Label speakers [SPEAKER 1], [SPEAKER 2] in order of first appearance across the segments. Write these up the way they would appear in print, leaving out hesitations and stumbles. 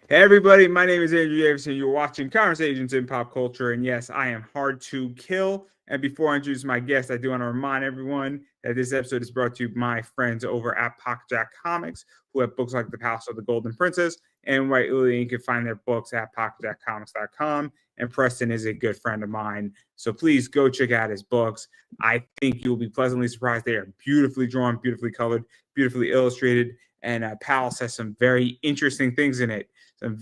[SPEAKER 1] Hey everybody, my name is Andrew Davison. You're watching Conversations in Pop Culture, and yes, I am hard to kill. And before I introduce my guest, I do want to remind everyone that this episode is brought to you by my friends over at Pocketjack Comics, who have books like The Palace of the Golden Princess and White Lily. You can find their books at pocketjackcomics.com. And Preston is a good friend of mine, so please go check out his books. I think you'll be pleasantly surprised. They are beautifully drawn, beautifully colored, beautifully illustrated, and Palace has some very interesting things in it. And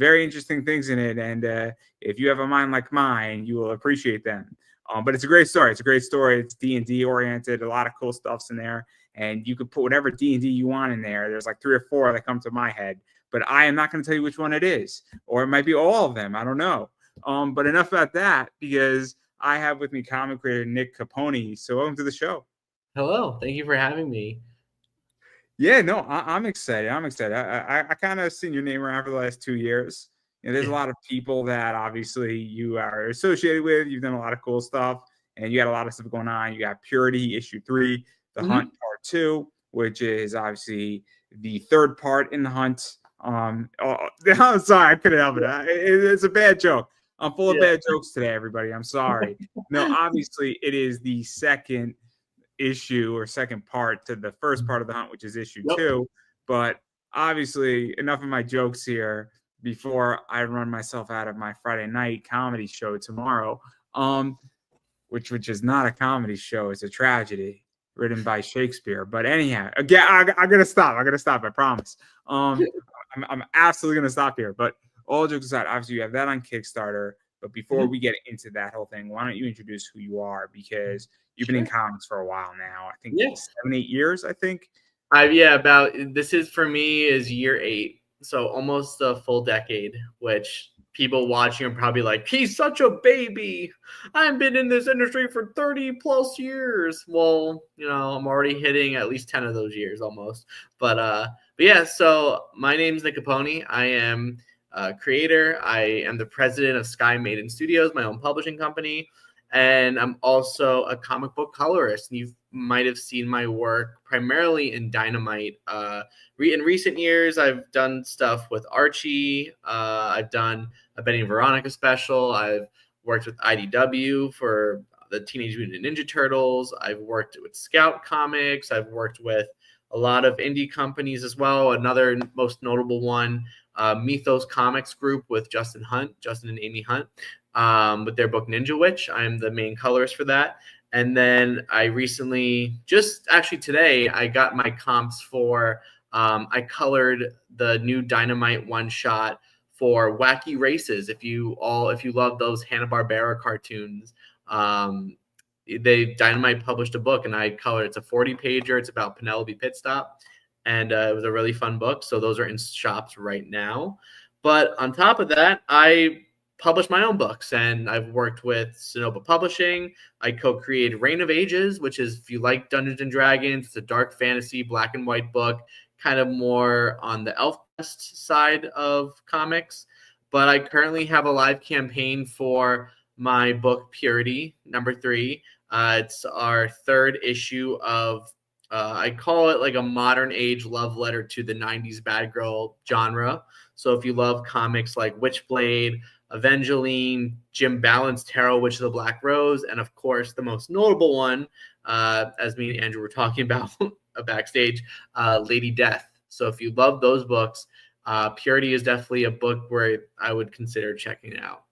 [SPEAKER 1] if you have a mind like mine, you will appreciate them. But it's a great story. It's D&D oriented. A lot of cool stuff's in there, and you could put whatever D&D you want in there. There's like 3 or 4 that come to my head, but I am not going to tell you which one it is, or it might be all of them. I don't know. But enough about that, because I have with me comic creator Nick Caponi. So welcome to the show.
[SPEAKER 2] Hello, thank you for having me.
[SPEAKER 1] Yeah, no, I'm excited. I kind of seen your name around for the last 2 years. There's a
[SPEAKER 2] Yeah.
[SPEAKER 1] lot of people that obviously you are associated with. You've done a lot of cool stuff, and you got a lot of stuff going on. You got Purity issue 3, The Hunt
[SPEAKER 2] hmm
[SPEAKER 1] part 2, which is obviously the third part in The Hunt. I'm sorry, I couldn't help it. It's a bad joke. I'm full of
[SPEAKER 2] Yeah.
[SPEAKER 1] bad jokes today, everybody. I'm sorry. No, obviously it is the second issue or second part to the first part of The Hunt, which is issue
[SPEAKER 2] Yep.
[SPEAKER 1] 2. But obviously, enough of my jokes here before I run myself out of my Friday night comedy show tomorrow, which is not a comedy show; it's a tragedy written by Shakespeare. But anyhow, again, I'm gonna stop. I promise. I'm absolutely gonna stop here. But all jokes aside, obviously you have that on Kickstarter. But before
[SPEAKER 2] hmm
[SPEAKER 1] we get into that whole thing, why don't you introduce who you are? Because you've been in
[SPEAKER 2] Sure.
[SPEAKER 1] comics for a while now. I think
[SPEAKER 2] Yeah.
[SPEAKER 1] 7, 8 years. I think.
[SPEAKER 2] About this is for me is year 8, so almost a full decade. Which people watching are probably like, he's such a baby. I've been in this industry for 30 plus years. Well, I'm already hitting at least 10 of those years almost. But yeah. So my name's Nick Caponi. I am a creator. I am the president of Sky Maiden Studios, my own publishing company. And I'm also a comic book colorist. And you might have seen my work primarily in Dynamite. In recent years, I've done stuff with Archie. I've done a Benny and Veronica special. I've worked with IDW for the Teenage Mutant Ninja Turtles. I've worked with Scout Comics. I've worked with a lot of indie companies as well. Another most notable one, Mythos Comics Group with Justin and Amy Hunt, with their book Ninja Witch. I'm the main colorist for that. And then I recently, just actually today, I got my comps for, I colored the new Dynamite one shot for Wacky Races. If you love those Hanna-Barbera cartoons, Dynamite published a book and I colored. It's a 40-pager. It's about Penelope Pitstop, and it was a really fun book. So those are in shops right now. But on top of that, I published my own books, and I've worked with Sonoma Publishing. I co-created Reign of Ages, which is, if you like Dungeons and Dragons, it's a dark fantasy black and white book, kind of more on the ElfQuest side of comics. But I currently have a live campaign for my book Purity #3. It's our third issue of, I call it like a modern age love letter to the 90s bad girl genre. So if you love comics like Witchblade, Evangeline, Jim Balance Tarot, Witch of the Black Rose, and of course the most notable one, as me and Andrew were talking about backstage, Lady Death. So if you love those books, Purity is definitely a book where I would consider checking out.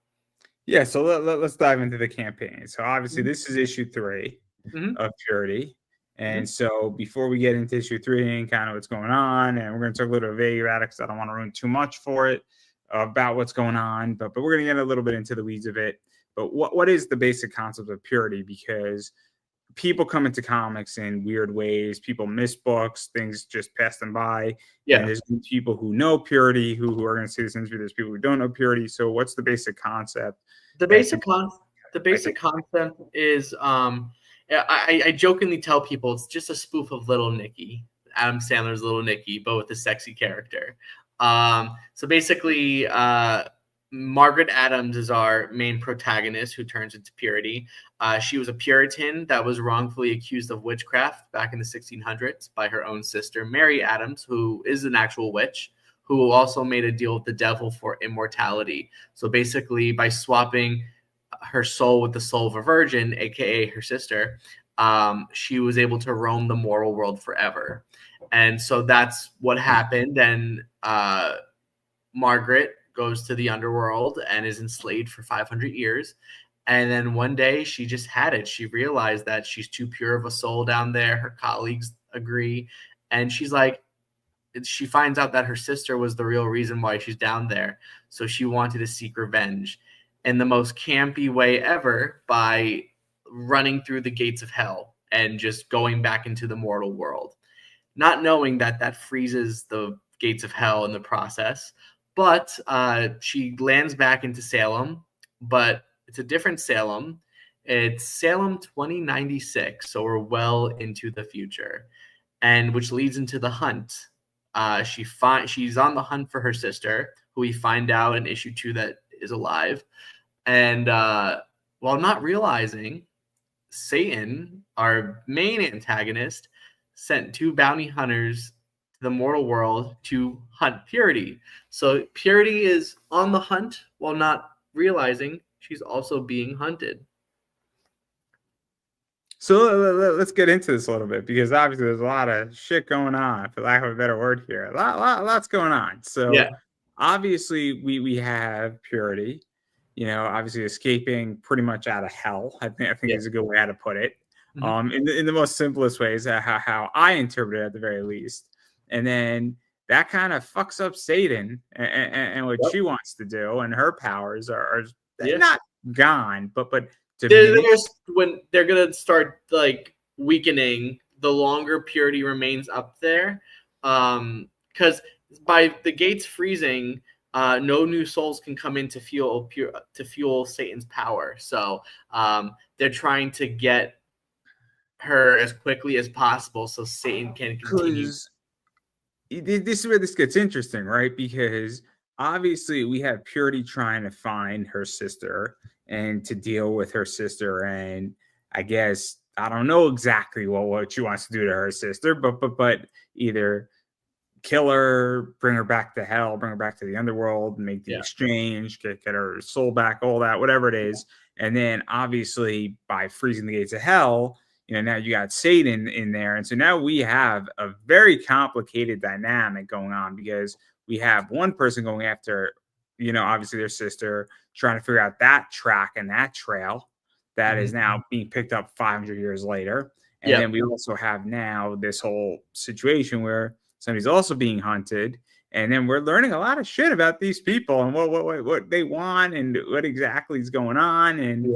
[SPEAKER 1] Yeah, so let's dive into the campaign. So obviously this is issue 3
[SPEAKER 2] Mm-hmm.
[SPEAKER 1] of Purity.
[SPEAKER 2] Mm-hmm.
[SPEAKER 1] And so before we get into issue 3 and kind of what's going on, and we're going to talk a little vague about it because I don't want to ruin too much for it about what's going on, but we're going to get a little bit into the weeds of it. But what is the basic concept of Purity? Because people come into comics in weird ways. People miss books, things just pass them by. And
[SPEAKER 2] Yeah.
[SPEAKER 1] there's people who know Purity who are going to see this interview. There's people who don't know Purity. So what's the basic concept
[SPEAKER 2] The
[SPEAKER 1] that
[SPEAKER 2] basic con the
[SPEAKER 1] I think?
[SPEAKER 2] basic concept is, I jokingly tell people it's just a spoof of Little Nicky, Adam Sandler's Little Nicky, but with a sexy character. So basically, Margaret Adams is our main protagonist who turns into Purity. She was a Puritan that was wrongfully accused of witchcraft back in the 1600s by her own sister, Mary Adams, who is an actual witch, who also made a deal with the devil for immortality. So basically, by swapping her soul with the soul of a virgin, aka her sister, she was able to roam the mortal world forever. And so that's what happened. And Margaret goes to the underworld and is enslaved for 500 years. And then one day she just had it. She realized that she's too pure of a soul down there. Her colleagues agree. And she's like, she finds out that her sister was the real reason why she's down there. So she wanted to seek revenge in the most campy way ever by running through the gates of hell and just going back into the mortal world, not knowing that that freezes the gates of hell in the process. But she lands back into Salem, but it's a different Salem. It's Salem 2096, so we're well into the future, and which leads into the hunt. She's on the hunt for her sister, who we find out in issue 2 that is alive, and while not realizing, Satan, our main antagonist, sent 2 bounty hunters to the mortal world to hunt Purity. So Purity is on the hunt while not realizing she's also being hunted.
[SPEAKER 1] So let's get into this a little bit, because obviously there's a lot of shit going on, for lack of a better word here. Lots going on. So
[SPEAKER 2] Yeah.
[SPEAKER 1] obviously we have Purity, obviously escaping pretty much out of hell. I think is a good way how to put it.
[SPEAKER 2] Mm-hmm.
[SPEAKER 1] In the most simplest ways, how I interpret it at the very least. And then that kind of fucks up Satan and what she wants to do, and her powers are not gone, but
[SPEAKER 2] there's when they're gonna start like weakening the longer Purity remains up there, because by the gates freezing, no new souls can come in to fuel Satan's power. So they're trying to get her as quickly as possible so Satan can continue.
[SPEAKER 1] This is where this gets interesting, right? Because obviously we have Purity trying to find her sister and to deal with her sister, and I guess I don't know exactly what she wants to do to her sister, but either kill her, bring her back to hell, bring her back to the underworld, make the exchange, get her soul back, all that, whatever it is. And then obviously by freezing the gates of hell, now you got Satan in there. And so now we have a very complicated dynamic going on, because we have one person going after, obviously their sister, trying to figure out that track and that trail that is now being picked up 500 years later. And then we also have now this whole situation where somebody's also being hunted. And then we're learning a lot of shit about these people and what they want and what exactly is going on and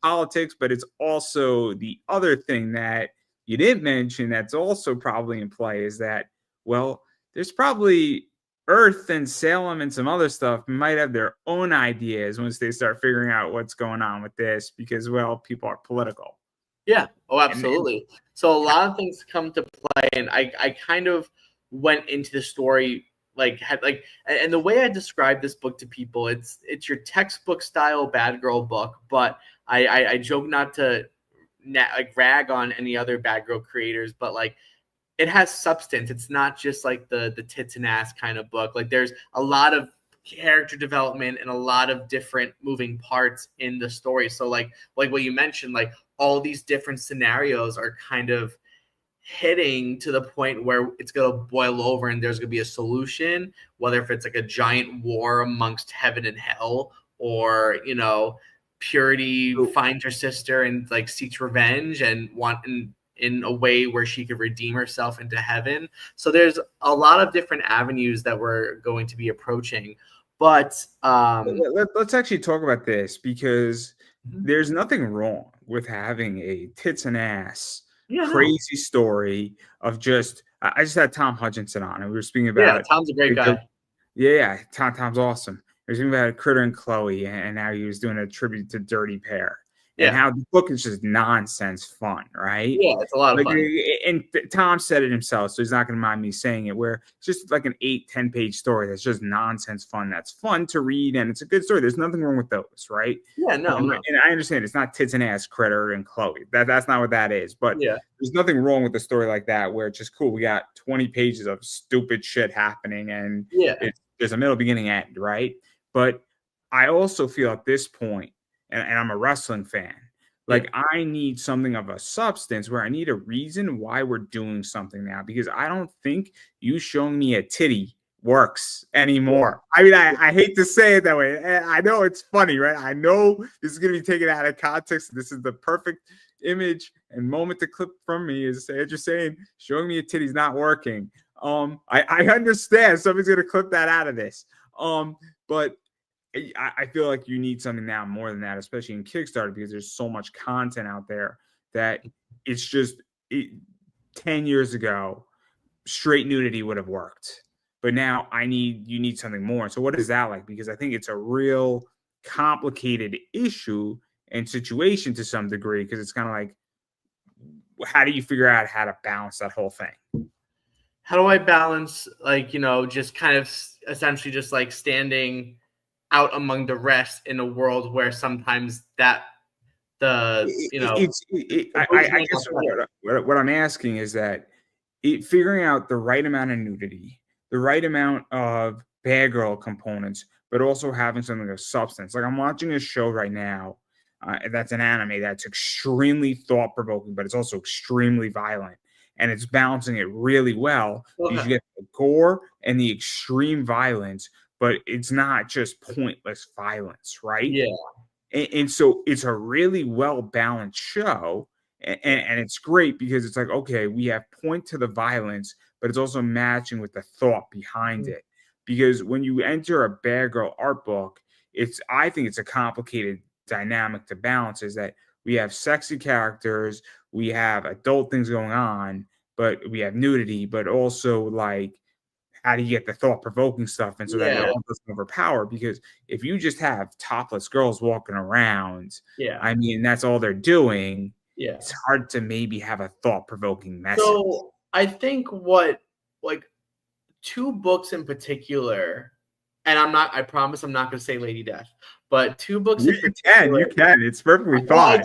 [SPEAKER 1] politics. But it's also the other thing that you didn't mention that's also probably in play is that, well, there's probably Earth and Salem and some other stuff might have their own ideas once they start figuring out what's going on with this, because, well, people are political.
[SPEAKER 2] Yeah. Oh, absolutely. So a lot of things come to play, and I kind of went into the story and the way I describe this book to people, it's your textbook style bad girl book, but I joke not to rag on any other bad girl creators, but it has substance. It's not just like the tits and ass kind of book. There's a lot of character development and a lot of different moving parts in the story. So like what you mentioned, all these different scenarios are kind of hitting to the point where it's going to boil over and there's going to be a solution, whether if it's a giant war amongst heaven and hell, or Purity finds her sister and seeks revenge and in a way where she could redeem herself into heaven. So there's a lot of different avenues that we're going to be approaching. But
[SPEAKER 1] let's actually talk about this, because there's nothing wrong with having a tits and ass crazy story of just. I just had Tom Hutchinson on, and we were speaking about.
[SPEAKER 2] Tom's a great guy.
[SPEAKER 1] Tom's awesome. We were speaking about Critter and Chloe, and how he was doing a tribute to Dirty Pair. And how the book is just nonsense fun, right?
[SPEAKER 2] Yeah, it's a lot of fun.
[SPEAKER 1] and Tom said it himself, so he's not going to mind me saying it, where it's just like an 8-10 page story that's just nonsense fun. That's fun to read, and it's a good story. There's nothing wrong with those, right?
[SPEAKER 2] Yeah, no.
[SPEAKER 1] And I understand it's not tits and ass Critter and Chloe. That's not what that is. But
[SPEAKER 2] Yeah.
[SPEAKER 1] there's nothing wrong with a story like that where it's just cool. We got 20 pages of stupid shit happening, and there's a middle, beginning, end, right? But I also feel at this point, and I'm a wrestling fan, like I need something of a substance where I need a reason why we're doing something now, because I don't think you showing me a titty works anymore. I mean, I hate to say it that way. I know it's funny, right? I know this is going to be taken out of context. This is the perfect image and moment to clip from me is say, you're saying showing me a titty's not working. I understand somebody's going to clip that out of this. But I feel like you need something now more than that, especially in Kickstarter, because there's so much content out there that it's just 10 years ago, straight nudity would have worked. But now you need something more. So what is that like? Because I think it's a real complicated issue and situation to some degree, because it's kind of like, how do you figure out how to balance that whole thing?
[SPEAKER 2] How do I balance, like, just kind of essentially just like standing out among the rest in a world where sometimes that I
[SPEAKER 1] guess what I'm asking is that figuring out the right amount of nudity, the right amount of bad girl components, but also having something of substance. Like I'm watching a show right now that's an anime that's extremely thought-provoking, but it's also extremely violent. And it's balancing it really well.
[SPEAKER 2] Okay.
[SPEAKER 1] You get the gore and the extreme violence, but it's not just pointless violence, right?
[SPEAKER 2] Yeah.
[SPEAKER 1] And so it's a really well-balanced show. And it's great because it's like, okay, we have point to the violence, but it's also matching with the thought behind it. Because when you enter a bad girl art book, I think it's a complicated dynamic to balance, is that we have sexy characters, we have adult things going on, but we have nudity, but also like, how do you get the thought-provoking stuff? And so that it all doesn't overpower, because if you just have topless girls walking around, I mean, that's all they're doing. It's hard to maybe have a thought-provoking message.
[SPEAKER 2] So I think like 2 books in particular, and I promise I'm not going to say Lady Death, but 2 books in particular.
[SPEAKER 1] You can. It's perfectly fine.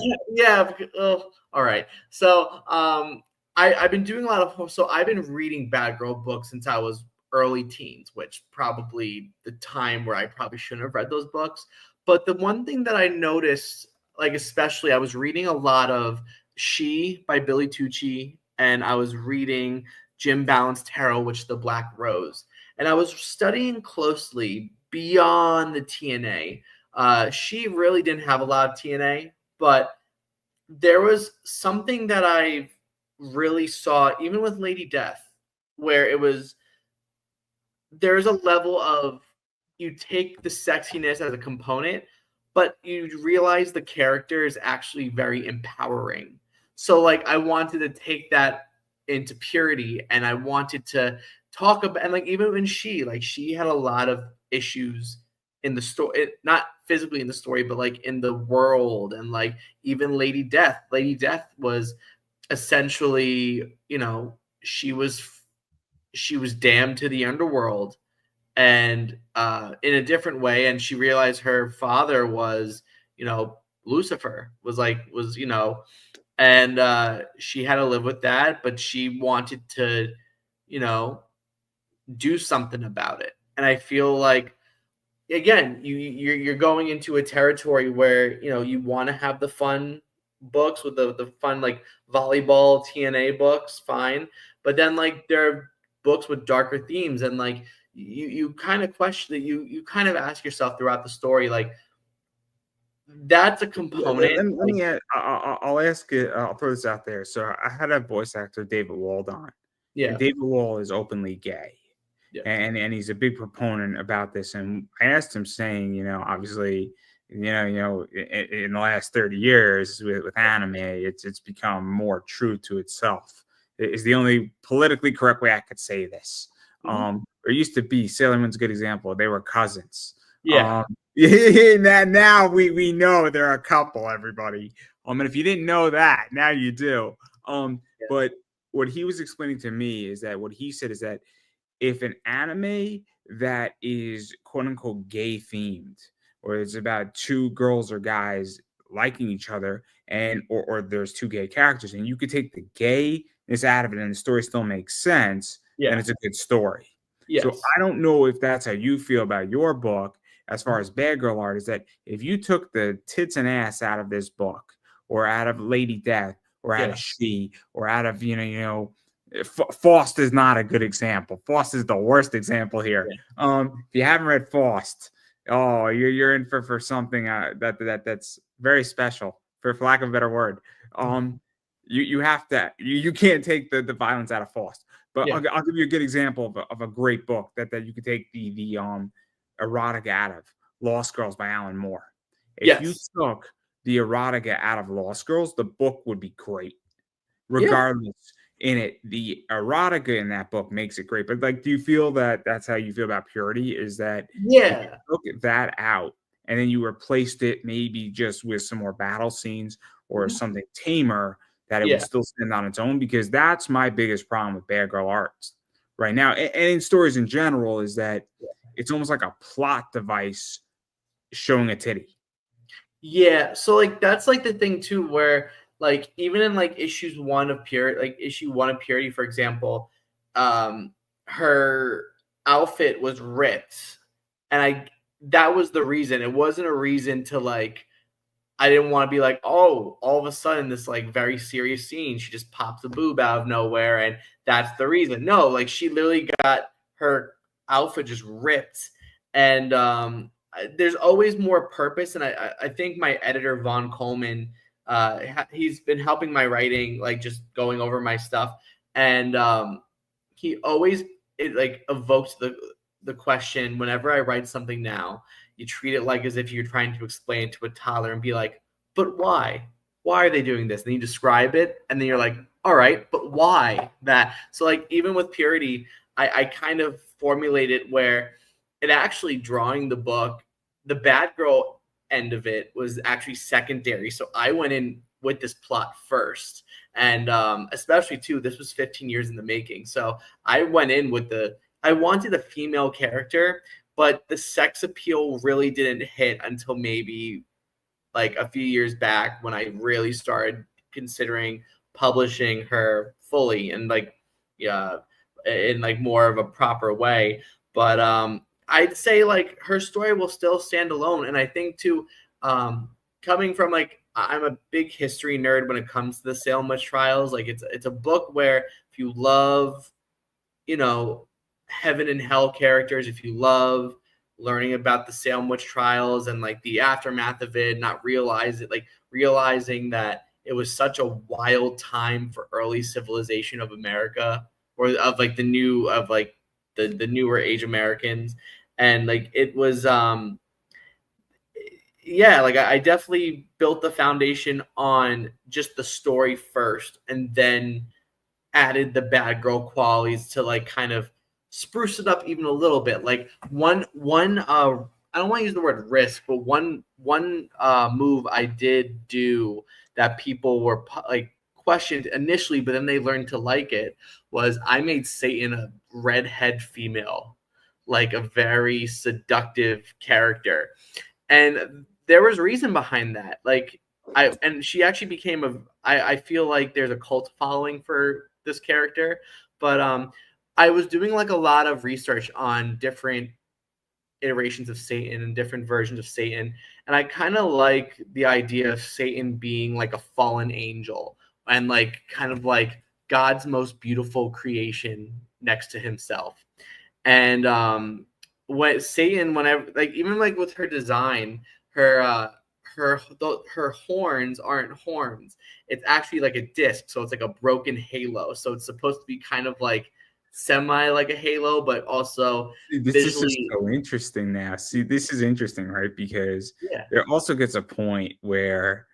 [SPEAKER 2] All right. So I've been doing a lot of, so I've been reading bad girl books since I was early teens, which probably the time where I probably shouldn't have read those books. But the one thing that I noticed, like especially, I was reading a lot of She by Billy Tucci, and I was reading Jim Balance Tarot, which is The Black Rose. And I was studying closely beyond the TNA. She really didn't have a lot of TNA, but there was something that I really saw, even with Lady Death, where there's a level of, you take the sexiness as a component, but you realize the character is actually very empowering. So like I wanted to take that into purity, and I wanted to talk about, and like even when she had a lot of issues in the story, not physically in the story, but like in the world. And like even Lady Death was essentially, she was damned to the underworld, and in a different way. And she realized her father was, Lucifer and she had to live with that, but she wanted to, do something about it. And I feel like, again, you're going into a territory where, you want to have the fun books with the fun, like volleyball TNA books, fine. But then like there are books with darker themes, and like you kind of question that, you kind of ask yourself throughout the story, like, that's a component.
[SPEAKER 1] I'll ask it. I'll throw this out there. So I had a voice actor, David Wald, on.
[SPEAKER 2] Yeah.
[SPEAKER 1] And David Wald is openly gay.
[SPEAKER 2] Yeah.
[SPEAKER 1] And he's a big proponent about this. And I asked him, saying, obviously, in the last 30 years with anime, it's become more true to itself. It is the only politically correct way I could say this.
[SPEAKER 2] Mm-hmm.
[SPEAKER 1] There used to be, Sailor Moon's a good example. They were cousins.
[SPEAKER 2] Yeah.
[SPEAKER 1] Now we know they're a couple, everybody. And if you didn't know that, now you do. But what he was explaining to me is that what he said is that if an anime that is quote unquote gay themed, or it's about two girls or guys liking each other, and or there's two gay characters, and you could take the gayness out of it and the story still makes sense, then
[SPEAKER 2] Yeah.
[SPEAKER 1] it's a good story. So
[SPEAKER 2] Yes.
[SPEAKER 1] I don't know if that's how you feel about your book as far as bad girl art, is that if you took the tits and ass out of this book, or out of Lady Death, or out of
[SPEAKER 2] Yeah.
[SPEAKER 1] She, or out of Faust is not a good example. Faust is the worst example here.
[SPEAKER 2] Yeah.
[SPEAKER 1] If you haven't read Faust, oh, you're in for something that's very special, for lack of a better word. You have to you can't take the violence out of Faust. But
[SPEAKER 2] Yeah.
[SPEAKER 1] I'll give you a good example of a great book that you could take the erotica out of. Lost Girls by Alan Moore. If you
[SPEAKER 2] Yes.
[SPEAKER 1] took the erotica out of Lost Girls, the book would be great.
[SPEAKER 2] Yeah.
[SPEAKER 1] Regardless, in it, the erotica in that book makes it great. But like, do you feel that that's how you feel about Purity? Is that if
[SPEAKER 2] Yeah.
[SPEAKER 1] you took that out and then you replaced it maybe just with some more battle scenes or
[SPEAKER 2] Mhm.
[SPEAKER 1] something tamer, that it would
[SPEAKER 2] Yeah.
[SPEAKER 1] still stand on its own? Because that's my biggest problem with bad girl arts right now, and in stories in general, is that it's almost like a plot device showing a titty.
[SPEAKER 2] Yeah, so like that's like the thing too, where like even in like issues one of Purity, like issue one of Purity, for example, her outfit was ripped, and I that was the reason. It wasn't a reason to like I didn't want to be like, oh, all of a sudden this like very serious scene, she just pops a boob out of nowhere, and that's the reason. No, like she literally got her outfit just ripped, and there's always more purpose. And I think my editor Von Coleman, he's been helping my writing, like just going over my stuff, and he always it like evokes the question whenever I write something now. You treat it like as if you're trying to explain it to a toddler and be like, but why? Why are they doing this? And you describe it, and then you're like, all right, but why that? So, like, even with Purity, I kind of formulate it where it actually drawing the book, the bad girl end of it was actually secondary. So I went in with this plot first. And especially, too, this was 15 years in the making. So I went in with I wanted a female character, but the sex appeal really didn't hit until maybe like a few years back when I really started considering publishing her fully and like yeah in like more of a proper way. But I'd say like her story will still stand alone. And I think too, coming from like I'm a big history nerd when it comes to the Salem witch trials. Like it's a book where if you love, you know, heaven and hell characters, if you love learning about the Salem witch trials and like the aftermath of it, not realize it, like realizing that it was such a wild time for early civilization of America, or of like the new of like the newer age Americans. And like it was yeah, like I definitely built the foundation on just the story first, and then added the bad girl qualities to like kind of spruce it up even a little bit. Like one I don't want to use the word risk, but one move I did do that people were like questioned initially, but then they learned to like it, was I made Satan a redhead female, like a very seductive character. And there was reason behind that. Like and she actually became I feel like there's a cult following for this character, but I was doing like a lot of research on different iterations of Satan and different versions of Satan, and I kind of like the idea of Satan being like a fallen angel and like kind of like God's most beautiful creation next to himself. And when Satan, whenever like even like with her design, her her horns aren't horns. It's actually like a disc, so it's like a broken halo. So it's supposed to be kind of like semi like a halo, but also
[SPEAKER 1] This is just
[SPEAKER 2] visually,
[SPEAKER 1] so interesting now. See, this is interesting, right? Because
[SPEAKER 2] yeah,
[SPEAKER 1] there also gets a point where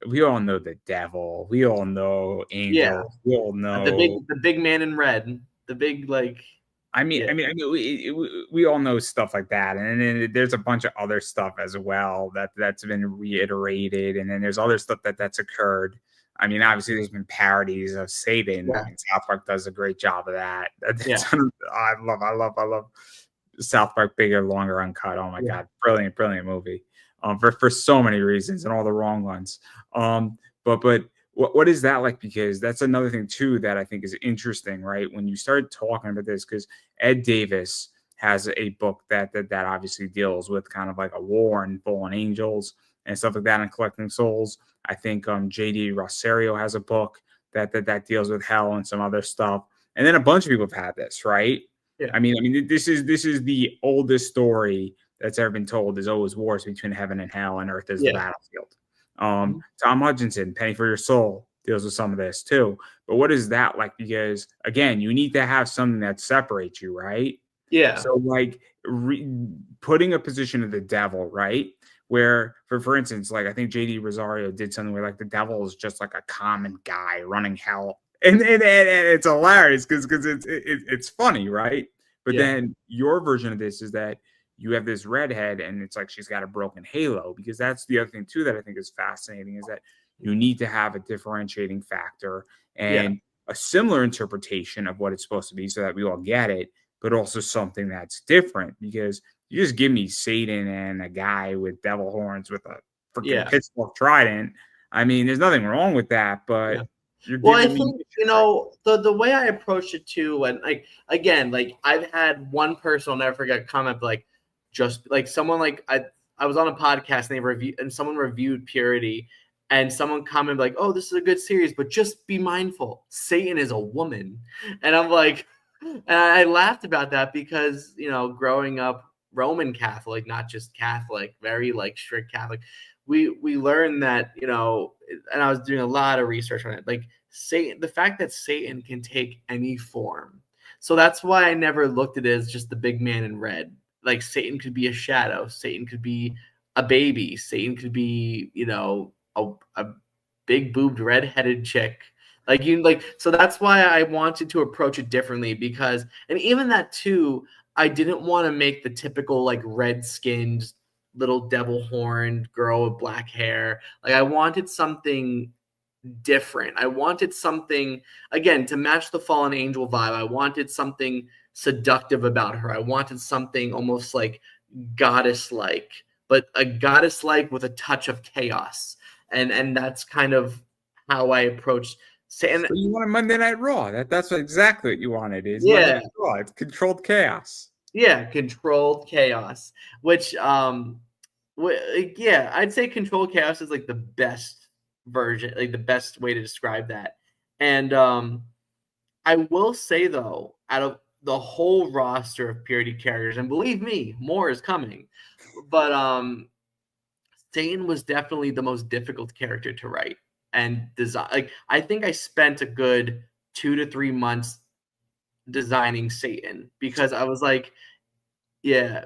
[SPEAKER 1] we all know the devil, we all know
[SPEAKER 2] yeah.
[SPEAKER 1] angels, we all know.
[SPEAKER 2] The big man in red, the big like yeah,
[SPEAKER 1] We all know stuff like that, and then there's a bunch of other stuff as well that's been reiterated, and then there's other stuff that's occurred. I mean, obviously, there's been parodies of Satan.
[SPEAKER 2] Yeah.
[SPEAKER 1] I mean, South Park does a great job of that.
[SPEAKER 2] Yeah.
[SPEAKER 1] I love South Park Bigger, Longer, Uncut. Oh my
[SPEAKER 2] Yeah.
[SPEAKER 1] God, brilliant movie. For so many reasons and all the wrong ones. But what is that like? Because that's another thing too that I think is interesting, right? When you start talking about this, because Ed Davis has a book that obviously deals with kind of like a war and fallen angels and stuff like that and collecting souls. I think JD Rosario has a book that deals with hell and some other stuff. And then a bunch of people have had this, right?
[SPEAKER 2] Yeah.
[SPEAKER 1] I mean, this is the oldest story that's ever been told. There's always wars between heaven and hell, and earth is the battlefield. Tom Hutchinson, Penny for Your Soul, deals with some of this too. But what is that like? Because again, you need to have something that separates you, right?
[SPEAKER 2] Yeah.
[SPEAKER 1] So like putting a position of the devil, right? Where for instance, like I think JD Rosario did something where like the devil is just like a common guy running hell. And it's hilarious because it's funny, right? But then your version of this is that you have this redhead and it's like she's got a broken halo, because that's the other thing too that I think is fascinating, is that you need to have a differentiating factor and a similar interpretation of what it's supposed to be so that we all get it, but also something that's different. Because you just give me Satan and a guy with devil horns with a freaking pitchfork trident. I mean, there's nothing wrong with that, but you're giving
[SPEAKER 2] I
[SPEAKER 1] me
[SPEAKER 2] think, you know, the way I approached it too, and like again, like I've had one person, I'll never forget, comment like, just like someone like I was on a podcast and someone reviewed Purity, and someone commented like, "Oh, this is a good series, but just be mindful, Satan is a woman," and I'm like, and I laughed about that because, you know, growing up Roman Catholic, not just Catholic, very like strict Catholic, we learned that, you know, and I was doing a lot of research on it, like Satan, the fact that Satan can take any form. So that's why I never looked at it as just the big man in red. Like Satan could be a shadow, Satan could be a baby, Satan could be, you know, a big boobed redheaded chick. So that's why I wanted to approach it differently, because, and even that too, I didn't want to make the typical like red skinned little devil horned girl with black hair. Like I wanted something different. I wanted something, again, to match the fallen angel vibe. I wanted something seductive about her. I wanted something almost like goddess like, but a goddess like with a touch of chaos. And that's kind of how I approached.
[SPEAKER 1] So you wanted Monday Night Raw. That's exactly what you wanted. Is Monday Night Raw. It's controlled chaos.
[SPEAKER 2] Yeah, controlled chaos. Which I'd say controlled chaos is like the best version, like the best way to describe that. And I will say though, out of the whole roster of Purity characters, and believe me, more is coming, but Satan was definitely the most difficult character to write and design. Like I think I spent a good 2 to 3 months designing Satan, because I was like, I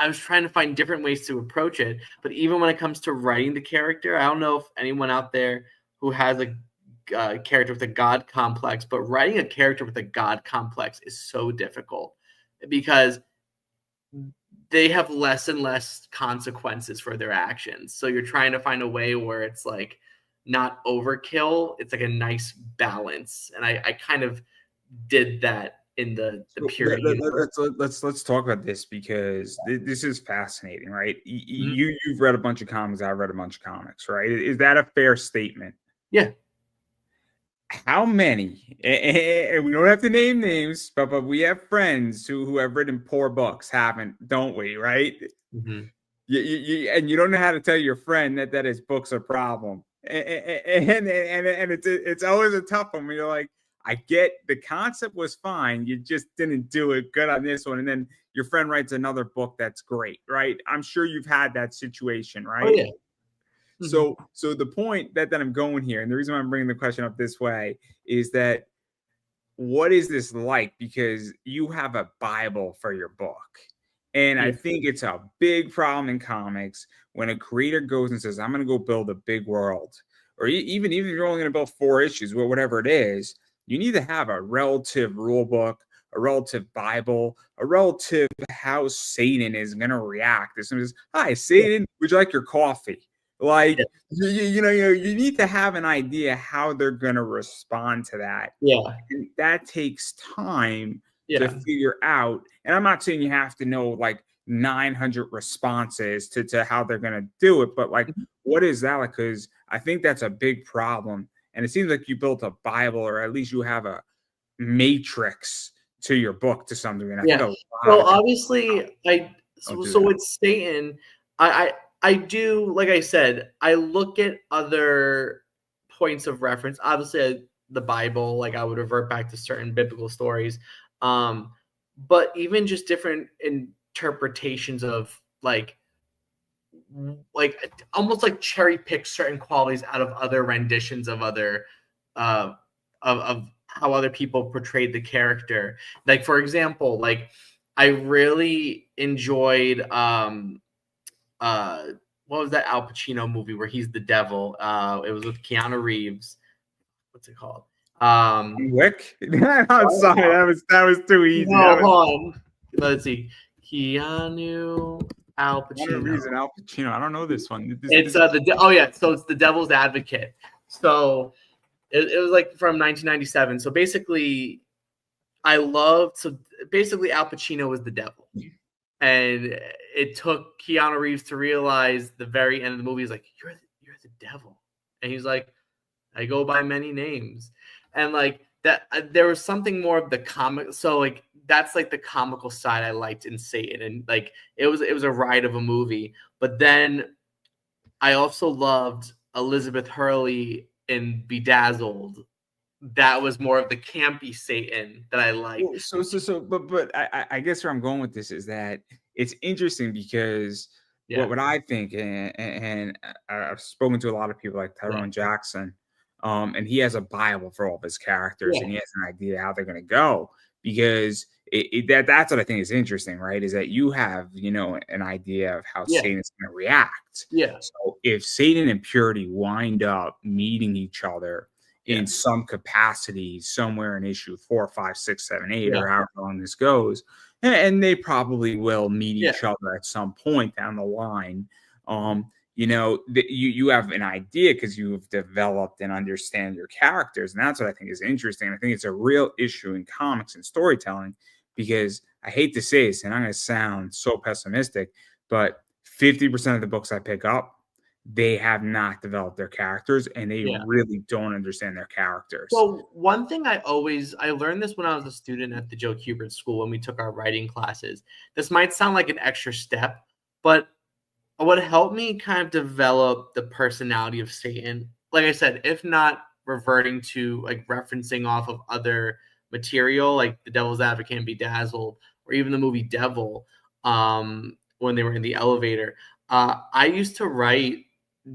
[SPEAKER 2] was trying to find different ways to approach it. But even when it comes to writing the character, I don't know if anyone out there who has a character with a god complex, but writing a character with a god complex is so difficult, because they have less and less consequences for their actions. So you're trying to find a way where it's like not overkill. It's like a nice balance. And I kind of did that in the Purity universe.
[SPEAKER 1] Let's talk about this, because this is fascinating, right? You've read a bunch of comics. I've read a bunch of comics, right? Is that a fair statement?
[SPEAKER 2] Yeah.
[SPEAKER 1] How many? And we don't have to name names, but we have friends who have written poor books, don't we? Right?
[SPEAKER 2] Mm-hmm.
[SPEAKER 1] And you don't know how to tell your friend that his book's a problem, and it's always a tough one when you're like, I get the concept was fine, you just didn't do it good on this one, and then your friend writes another book that's great, right? I'm sure you've had that situation, right?
[SPEAKER 2] Oh yeah.
[SPEAKER 1] So the point that I'm going here, and the reason why I'm bringing the question up this way, is that what is this like? Because you have a Bible for your book. And I think it's a big problem in comics when a creator goes and says, I'm going to go build a big world. Or even if you're only going to build 4 issues, whatever it is, you need to have a relative rule book, a relative Bible, a relative how Satan is going to react. If someone says, hi, Satan, would you like your coffee? Like
[SPEAKER 2] Yeah.
[SPEAKER 1] you need to have an idea how they're gonna respond to that.
[SPEAKER 2] Yeah.
[SPEAKER 1] And that takes time to
[SPEAKER 2] Yeah.
[SPEAKER 1] figure out. And I'm not saying you have to know like 900 responses to how they're gonna do it, but like,
[SPEAKER 2] Mhm.
[SPEAKER 1] what is that like? Because I think that's a big problem. And it seems like you built a Bible, or at least you have a matrix to your book to some degree. And I think
[SPEAKER 2] Yeah.
[SPEAKER 1] a lot
[SPEAKER 2] So
[SPEAKER 1] of people
[SPEAKER 2] obviously, I
[SPEAKER 1] don't
[SPEAKER 2] so
[SPEAKER 1] do
[SPEAKER 2] so
[SPEAKER 1] that.
[SPEAKER 2] with Satan, I do, like I said, I look at other points of reference. Obviously, the Bible, like I would revert back to certain biblical stories, um, but even just different interpretations of like almost like cherry pick certain qualities out of other renditions of other uh of how other people portrayed the character. Like for example, like I really enjoyed uh what was that Al Pacino movie where he's the devil? It was with Keanu Reeves. What's it called?
[SPEAKER 1] Wick? I'm sorry, that was too easy.
[SPEAKER 2] No,
[SPEAKER 1] That was
[SPEAKER 2] hold on. Let's see. Keanu, Al
[SPEAKER 1] one
[SPEAKER 2] Pacino.
[SPEAKER 1] reason. Al Pacino. I don't know this one.
[SPEAKER 2] It's oh yeah, so it's the Devil's Advocate. So it was like from 1997. So basically, basically Al Pacino was the devil, and it took Keanu Reeves to realize the very end of the movie. He's like, you're the devil," and he's like, "I go by many names," and like that. There was something more of the comic. So like that's like the comical side I liked in Satan, and like it was a ride of a movie. But then I also loved Elizabeth Hurley in Bedazzled. That was more of the campy Satan that I liked.
[SPEAKER 1] well, but I guess where I'm going with this is that it's interesting because
[SPEAKER 2] Yeah.
[SPEAKER 1] what I think, and I've spoken to a lot of people like
[SPEAKER 2] Yeah.
[SPEAKER 1] Tyrone Jackson, and he has a Bible for all of his characters,
[SPEAKER 2] Yeah.
[SPEAKER 1] and he has an idea how they're going to go because that's what I think is interesting, right? Is that you have an idea of how
[SPEAKER 2] Yeah.
[SPEAKER 1] Satan is going to react.
[SPEAKER 2] Yeah.
[SPEAKER 1] So if Satan and purity wind up meeting each other
[SPEAKER 2] Yeah.
[SPEAKER 1] in some capacity somewhere in issue 4, 5, 6, 7, 8,
[SPEAKER 2] Yeah.
[SPEAKER 1] or however long this goes. And they probably will meet
[SPEAKER 2] Yeah.
[SPEAKER 1] each other at some point down the line. You have an idea because you've developed and understand your characters. And that's what I think is interesting. I think it's a real issue in comics and storytelling because I hate to say this, and I'm going to sound so pessimistic, but 50% of the books I pick up, they have not developed their characters and they
[SPEAKER 2] Yeah.
[SPEAKER 1] really don't understand their characters.
[SPEAKER 2] So one thing I learned this when I was a student at the Joe Kubert School when we took our writing classes. This might sound like an extra step, but what helped me kind of develop the personality of Satan, like I said, if not reverting to like referencing off of other material like The Devil's Advocate and Bedazzled, or even the movie Devil, when they were in the elevator, I used to write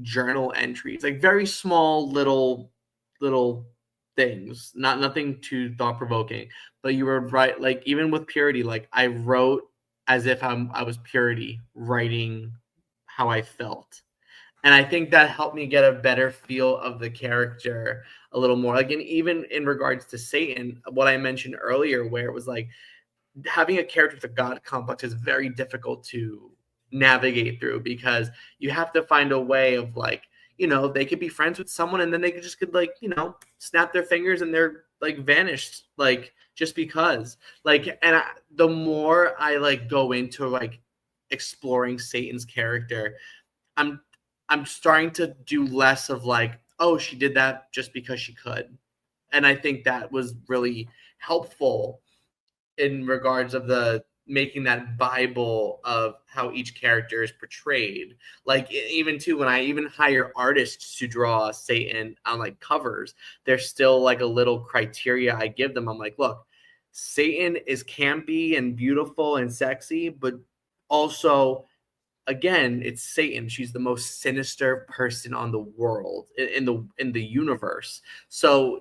[SPEAKER 2] journal entries, like very small little things, nothing too thought provoking. But you were right, like even with Purity, like I wrote as if I was Purity, writing how I felt. And I think that helped me get a better feel of the character a little more. Like, and even in regards to Satan, what I mentioned earlier, where it was like having a character with a god complex is very difficult to navigate through because you have to find a way of like, they could be friends with someone and then they could like, snap their fingers and they're like vanished, like just because. Like, and the more I like go into like exploring Satan's character, I'm I'm starting to do less of like, oh, she did that just because she could. And I think that was really helpful in regards of the making that Bible of how each character is portrayed. Like even too, when I even hire artists to draw Satan on like covers, there's still like a little criteria I give them. I'm like, look, Satan is campy and beautiful and sexy, but also again, it's Satan. She's the most sinister person on the world in the universe. So,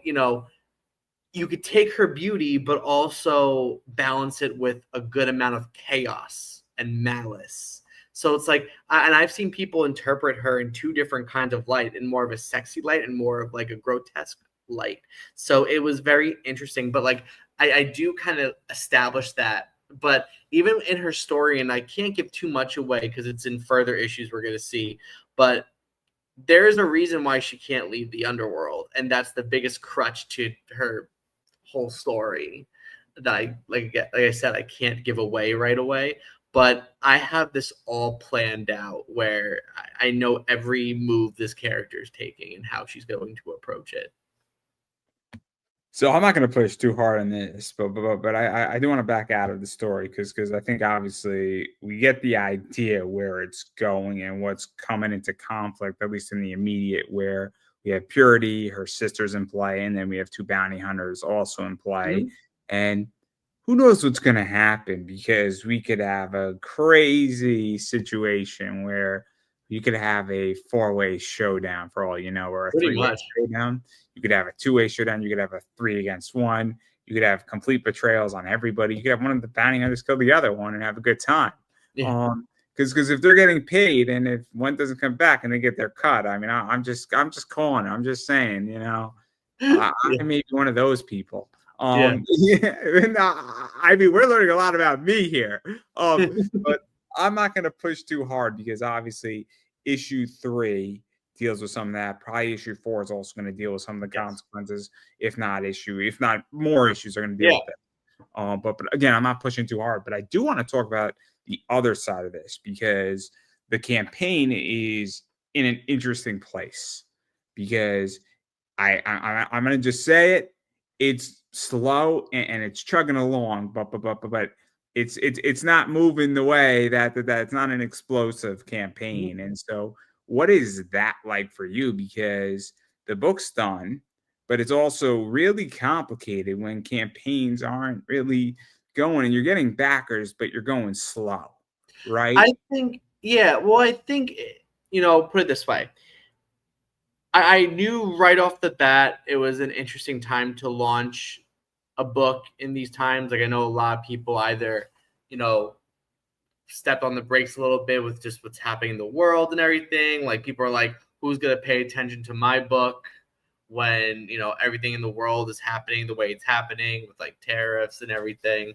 [SPEAKER 2] you could take her beauty, but also balance it with a good amount of chaos and malice. So it's like, and I've seen people interpret her in two different kinds of light, in more of a sexy light and more of like a grotesque light. So it was very interesting. But like, I do kind of establish that. But even in her story, and I can't give too much away because it's in further issues we're going to see, but there is a reason why she can't leave the underworld, and that's the biggest crutch to her whole story that like I said, I can't give away right away. But I have this all planned out where I know every move this character is taking and how she's going to approach it.
[SPEAKER 1] So I'm not going to push too hard on this, but I do want to back out of the story because I think obviously we get the idea where it's going and what's coming into conflict, at least in the immediate, where we have Purity, her sister's in play, and then we have two bounty hunters also in play.
[SPEAKER 2] Mhm.
[SPEAKER 1] And who knows what's going to happen, because we could have a crazy situation where you could have a four-way showdown for all you know, or a
[SPEAKER 2] Pretty
[SPEAKER 1] three-way
[SPEAKER 2] much.
[SPEAKER 1] showdown. You could have a two-way showdown. You could have a 3 against 1. You could have complete betrayals on everybody. You could have one of the bounty hunters kill the other one and have a good time.
[SPEAKER 2] Yeah.
[SPEAKER 1] Because if they're getting paid and if one doesn't come back and they get their cut, I mean, I'm just calling it. I'm just saying, I
[SPEAKER 2] Yeah.
[SPEAKER 1] may be one of those people.
[SPEAKER 2] Yeah.
[SPEAKER 1] Yeah, I mean, we're learning a lot about me here. But I'm not going to push too hard because obviously issue 3 deals with some of that. Probably issue 4 is also going to deal with some of the
[SPEAKER 2] Yes.
[SPEAKER 1] consequences, if not more issues are going to deal with it. But again, I'm not pushing too hard. But I do want to talk about the other side of this, because the campaign is in an interesting place. Because I'm going to just say it. It's slow and it's chugging along, but it's not moving the way that it's not an explosive campaign. And so, what is that like for you? Because the book's done, but it's also really complicated when campaigns aren't really going, and you're getting backers, but you're going slow, right?
[SPEAKER 2] I think, yeah. Well, I think, put it this way. I knew right off the bat it was an interesting time to launch a book in these times. Like, I know a lot of people either, stepped on the brakes a little bit with just what's happening in the world and everything. Like, people are like, who's going to pay attention to my book when, everything in the world is happening the way it's happening with like tariffs and everything.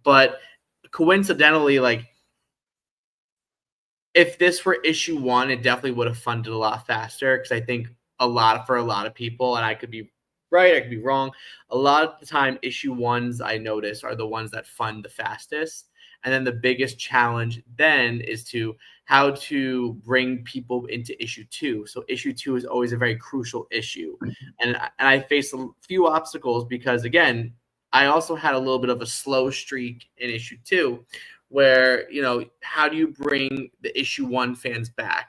[SPEAKER 2] But coincidentally, like, if this were issue 1, it definitely would have funded a lot faster, because I think for a lot of people, and I could be right, I could be wrong, a lot of the time issue 1s I notice are the ones that fund the fastest. And then the biggest challenge then is how to bring people into issue 2. So issue 2 is always a very crucial issue. And I faced a few obstacles because, again, I also had a little bit of a slow streak in issue 2, where, how do you bring the issue 1 fans back?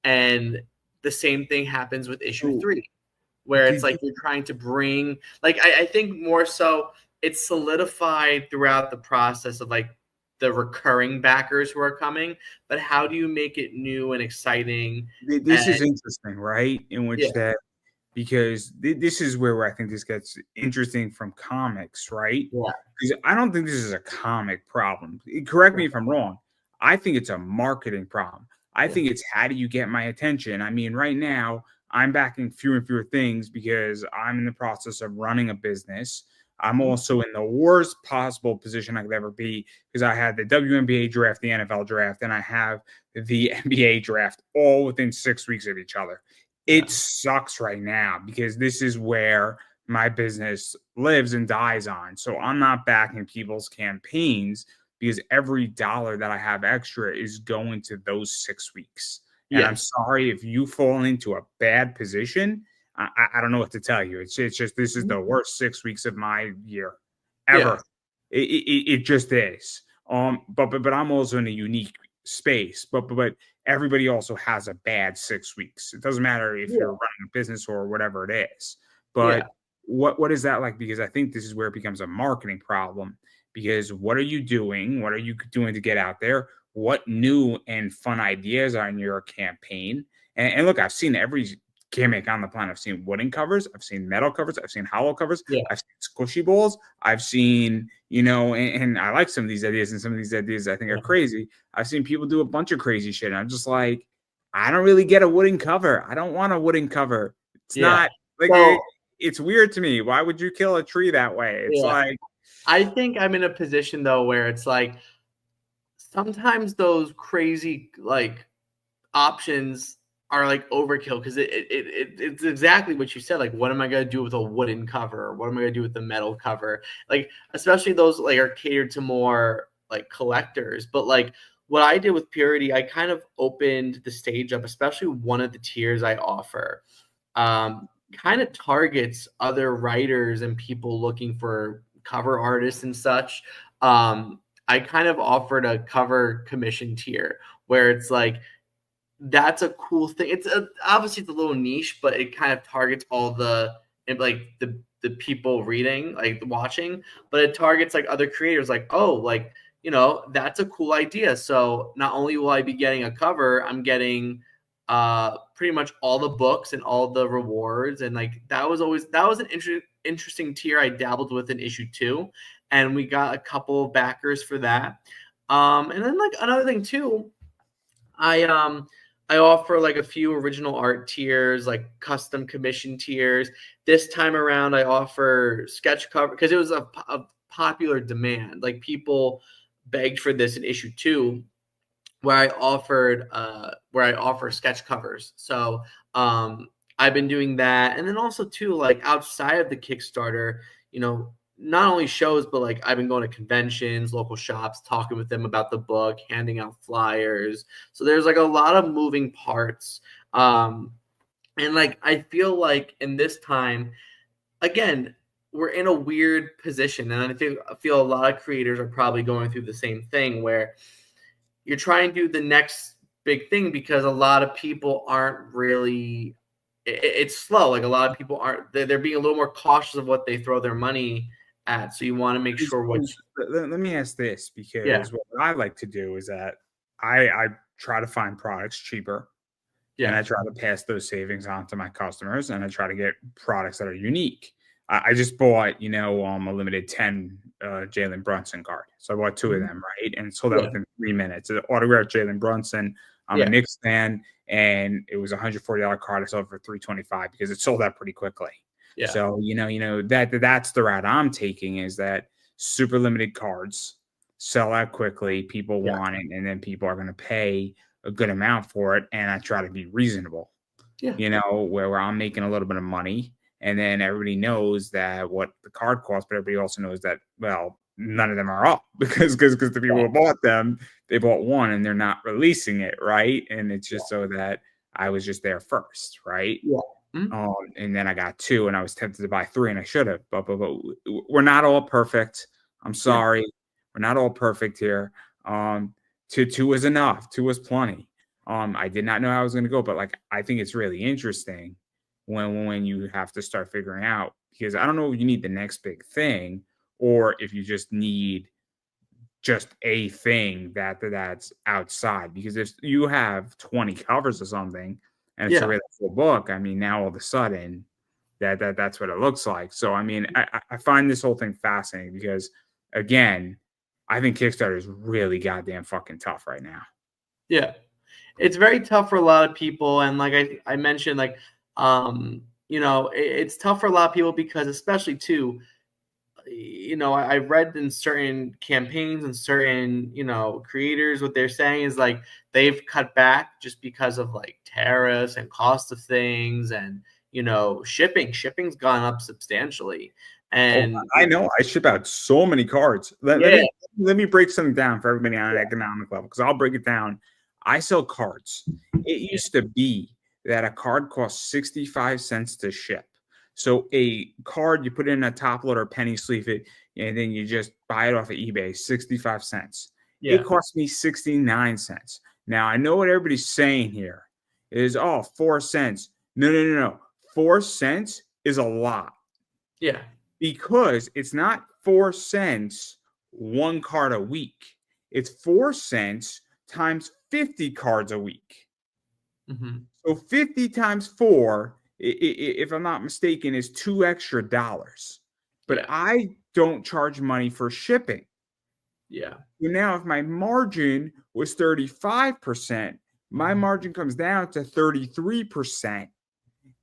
[SPEAKER 2] And the same thing happens with issue 3, where it's like you're trying to bring, like, I think more so it's solidified throughout the process of like the recurring backers who are coming, but how do you make it new and exciting?
[SPEAKER 1] This is interesting, right? In which
[SPEAKER 2] Yeah.
[SPEAKER 1] that, because this is where I think this gets interesting from comics, right?
[SPEAKER 2] Yeah.
[SPEAKER 1] Because I don't think this is a comic problem. Correct me if I'm wrong. I think it's a marketing problem. I think it's, how do you get my attention? I mean, right now, I'm backing fewer and fewer things because I'm in the process of running a business. I'm also in the worst possible position I could ever be, because I had the WNBA draft, the NFL draft, and I have the NBA draft all within 6 weeks of each other. It sucks right now because this is where my business lives and dies on. So I'm not backing people's campaigns because every dollar that I have extra is going to those 6 weeks. And I'm sorry if you fall into a bad position. I don't know what to tell you. It's just, this is the worst 6 weeks of my year ever. It just is. But I'm also in a unique space. But everybody also has a bad 6 weeks. It doesn't matter if you're running a business or whatever it is. But what is that like? Because I think this is where it becomes a marketing problem. Because what are you doing? What are you doing to get out there? What new and fun ideas are in your campaign? And look, I've seen every gimmick on the planet. I've seen wooden covers, I've seen metal covers, I've seen hollow covers, I've seen squishy balls, I've seen, and I like some of these ideas, and some of these ideas I think are crazy. I've seen people do a bunch of crazy shit. And I'm just like, I don't really get a wooden cover. I don't want a wooden cover. It's not like, it's weird to me. Why would you kill a tree that way? It's like,
[SPEAKER 2] I think I'm in a position though where it's like sometimes those crazy like options are like overkill because it's exactly what you said. Like, what am I gonna do with a wooden cover? What am I gonna do with the metal cover? Like, especially those like are catered to more like collectors. But like what I did with Purity, I kind of opened the stage up, especially one of the tiers I offer. Kind of targets other writers and people looking for cover artists and such. I kind of offered a cover commission tier where it's like that's a cool thing. Obviously it's a little niche, but it kind of targets all the like the people reading, like watching, but it targets like other creators like, oh, like, that's a cool idea. So not only will I be getting a cover, I'm getting pretty much all the books and all the rewards. And like that was an interesting tier I dabbled with in issue 2, and we got a couple of backers for that. And then like another thing too, I offer like a few original art tiers, like custom commission tiers. This time around, I offer sketch cover because it was a popular demand. Like people begged for this in issue 2, where I offer sketch covers. So I've been doing that, and then also too, like outside of the Kickstarter, not only shows, but like I've been going to conventions, local shops, talking with them about the book, handing out flyers. So there's like a lot of moving parts. And like I feel like in this time, again, we're in a weird position, and I feel a lot of creators are probably going through the same thing where you're trying to do the next big thing because a lot of people aren't really. It's slow. Like a lot of people aren't. They're being a little more cautious of what they throw their money at. So you want to make sure what.
[SPEAKER 1] Let me ask this,
[SPEAKER 2] Yeah.
[SPEAKER 1] because what I like to do is that I try to find products cheaper, and I try to pass those savings on to my customers, and I try to get products that are unique. I just bought, a limited 10 Jalen Brunson card. So I bought 2 of them, right? And sold out within 3 minutes. An autographed Jalen Brunson. I'm a Knicks fan, and it was a $140 card. I sold it for $325 because it sold out pretty quickly.
[SPEAKER 2] Yeah.
[SPEAKER 1] So, that's the route I'm taking, is that super limited cards sell out quickly. People want it, and then people are going to pay a good amount for it. And I try to be reasonable, where I'm making a little bit of money. And then everybody knows that what the card costs, but everybody also knows that, well, none of them are up because the people who bought them, they bought one and they're not releasing it, right? And it's just so that I was just there first, right?
[SPEAKER 2] Yeah.
[SPEAKER 1] And then I got 2, and I was tempted to buy 3, and I should have. But we're not all perfect. I'm sorry, we're not all perfect here. 2 was enough. 2 was plenty. I did not know how I was going to go, but like I think it's really interesting when you have to start figuring out, because I don't know if you need the next big thing or if you just need just a thing that's outside. Because if you have 20 covers or something and it's a really full book, I mean, now all of a sudden that's what it looks like. So I mean, I find this whole thing fascinating because, again, I think Kickstarter is really goddamn fucking tough right now.
[SPEAKER 2] Yeah, it's very tough for a lot of people, and like I mentioned, like it's tough for a lot of people because, especially too, I read in certain campaigns and certain creators, what they're saying is like they've cut back just because of like tariffs and cost of things, and shipping's gone up substantially. And
[SPEAKER 1] I know I ship out so many cards. Let me break something down for everybody on an economic level, because I'll break it down. I sell cards. It used to be that a card cost 65 cents to ship. So a card, you put it in a top loader, penny sleeve it, and then you just buy it off of eBay, 65 cents. Yeah. It cost me 69 cents. Now, I know what everybody's saying here is, 4 cents. No. 4 cents is a lot.
[SPEAKER 2] Yeah.
[SPEAKER 1] Because it's not 4 cents one card a week. It's 4 cents times 50 cards a week.
[SPEAKER 2] Mm-hmm.
[SPEAKER 1] So 50 times 4, if I'm not mistaken, is $2 extra. But I don't charge money for shipping.
[SPEAKER 2] Yeah.
[SPEAKER 1] So now if my margin was 35%, my margin comes down to 33%.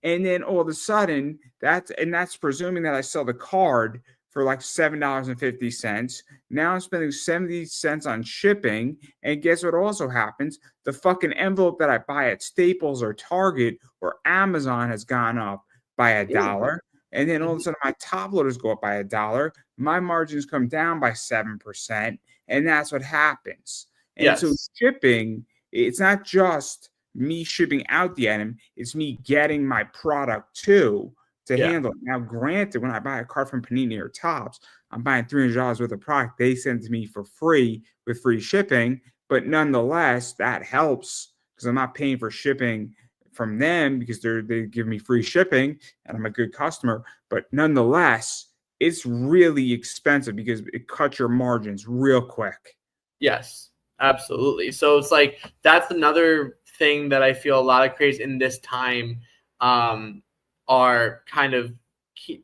[SPEAKER 1] And then all of a sudden, that's presuming that I sell the card for like $7.50. Now I'm spending 70 cents on shipping. And guess what also happens? The fucking envelope that I buy at Staples or Target or Amazon has gone up by a
[SPEAKER 2] Yeah.
[SPEAKER 1] dollar. And then all of
[SPEAKER 2] Mhm.
[SPEAKER 1] a sudden my top loaders go up by a dollar. My margins come down by 7%. And that's what happens. And so
[SPEAKER 2] Yes.
[SPEAKER 1] shipping, it's not just me shipping out the item, it's me getting my product too to
[SPEAKER 2] Yeah.
[SPEAKER 1] handle it. Now, granted, when I buy a card from Panini or Tops, I'm buying $300 worth of product. They send to me for free with free shipping, but nonetheless, that helps because I'm not paying for shipping from them because they give me free shipping and I'm a good customer. But nonetheless, it's really expensive because it cuts your margins real quick.
[SPEAKER 2] Yes, absolutely. So it's like that's another thing that I feel a lot of creators in this time um, are kind of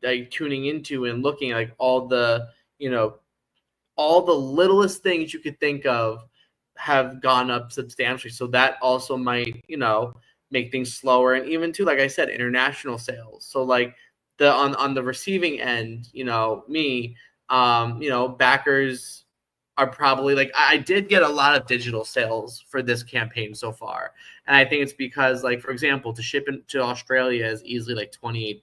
[SPEAKER 2] like tuning into and looking at, like all the all the littlest things you could think of have gone up substantially. So that also might make things slower, and even too, like I said, international sales. So like the on the receiving end, me, backers are probably like I did get a lot of digital sales for this campaign so far. And I think it's because, like, for example, to ship into Australia is easily like $28.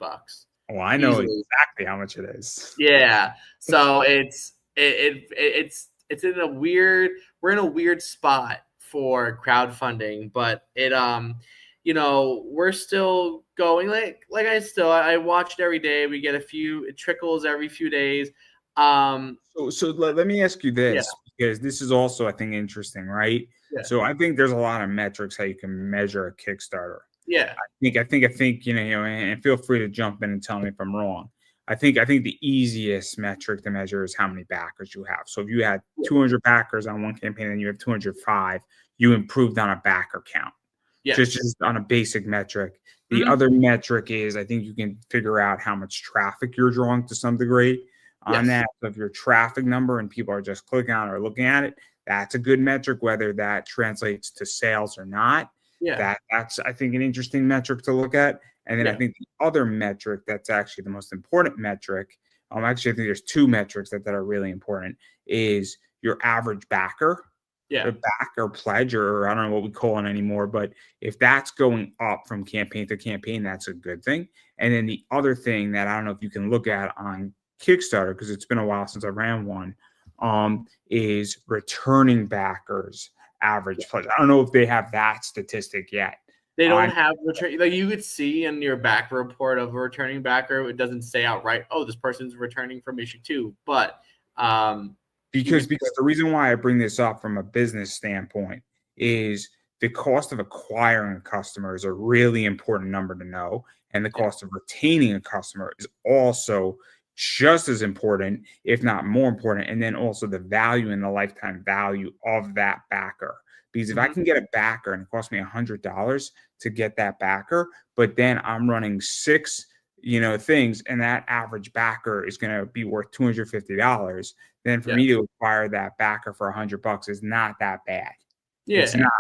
[SPEAKER 1] Well, I know
[SPEAKER 2] Easily.
[SPEAKER 1] exactly how much it is.
[SPEAKER 2] Yeah. So it's in a weird we're in a weird spot for crowdfunding, but we're still going, I watch it every day. We get it trickles every few days.
[SPEAKER 1] So let me ask you
[SPEAKER 2] Yeah.
[SPEAKER 1] this, because this is also, I think, interesting, right?
[SPEAKER 2] Yeah.
[SPEAKER 1] So I think there's a lot of metrics how you can measure a Kickstarter.
[SPEAKER 2] Yeah.
[SPEAKER 1] I think, and feel free to jump in and tell me if I'm wrong. I think the easiest metric to measure is how many backers you have. So if you had 200 backers on one campaign and you have 205, you improved on a backer count. Just,
[SPEAKER 2] Yes.
[SPEAKER 1] just on a basic metric. The
[SPEAKER 2] Mhm.
[SPEAKER 1] other metric is I think you can figure out how much traffic you're drawing to some degree on
[SPEAKER 2] Yes.
[SPEAKER 1] that. So if your traffic number and people are just clicking on it or looking at it, that's a good metric, whether that translates to sales or not.
[SPEAKER 2] Yeah.
[SPEAKER 1] That's I think an interesting metric to look at. And then I
[SPEAKER 2] Yeah.
[SPEAKER 1] think the other metric that's actually the most important metric, actually I think there's two metrics that are really important, is your average backer,
[SPEAKER 2] Yeah.
[SPEAKER 1] or backer pledge, or I don't know what we call it anymore, but if that's going up from campaign to campaign, that's a good thing. And then the other thing that I don't know if you can look at on Kickstarter, because it's been a while since I ran one, is returning backers average pledge. I don't know if they have that statistic yet.
[SPEAKER 2] They don't
[SPEAKER 1] On
[SPEAKER 2] have return, like you could see in your back report of a returning backer, it doesn't say outright, oh, this person's returning from issue 2. But you
[SPEAKER 1] because
[SPEAKER 2] could
[SPEAKER 1] because the reason why I bring this up from a business standpoint is the cost of acquiring a customer is a really important number to know, and the
[SPEAKER 2] yeah.
[SPEAKER 1] cost of retaining a customer is also just as important, if not more important. And then also the value and the lifetime value of that backer. Because if I
[SPEAKER 2] Mhm.
[SPEAKER 1] can get a backer and it costs me $100 to get that backer, but then I'm running six, things, and that average backer is going to be worth $250, then for
[SPEAKER 2] Yeah.
[SPEAKER 1] me to acquire that backer for $100 is not that bad. It's
[SPEAKER 2] Yeah.
[SPEAKER 1] not.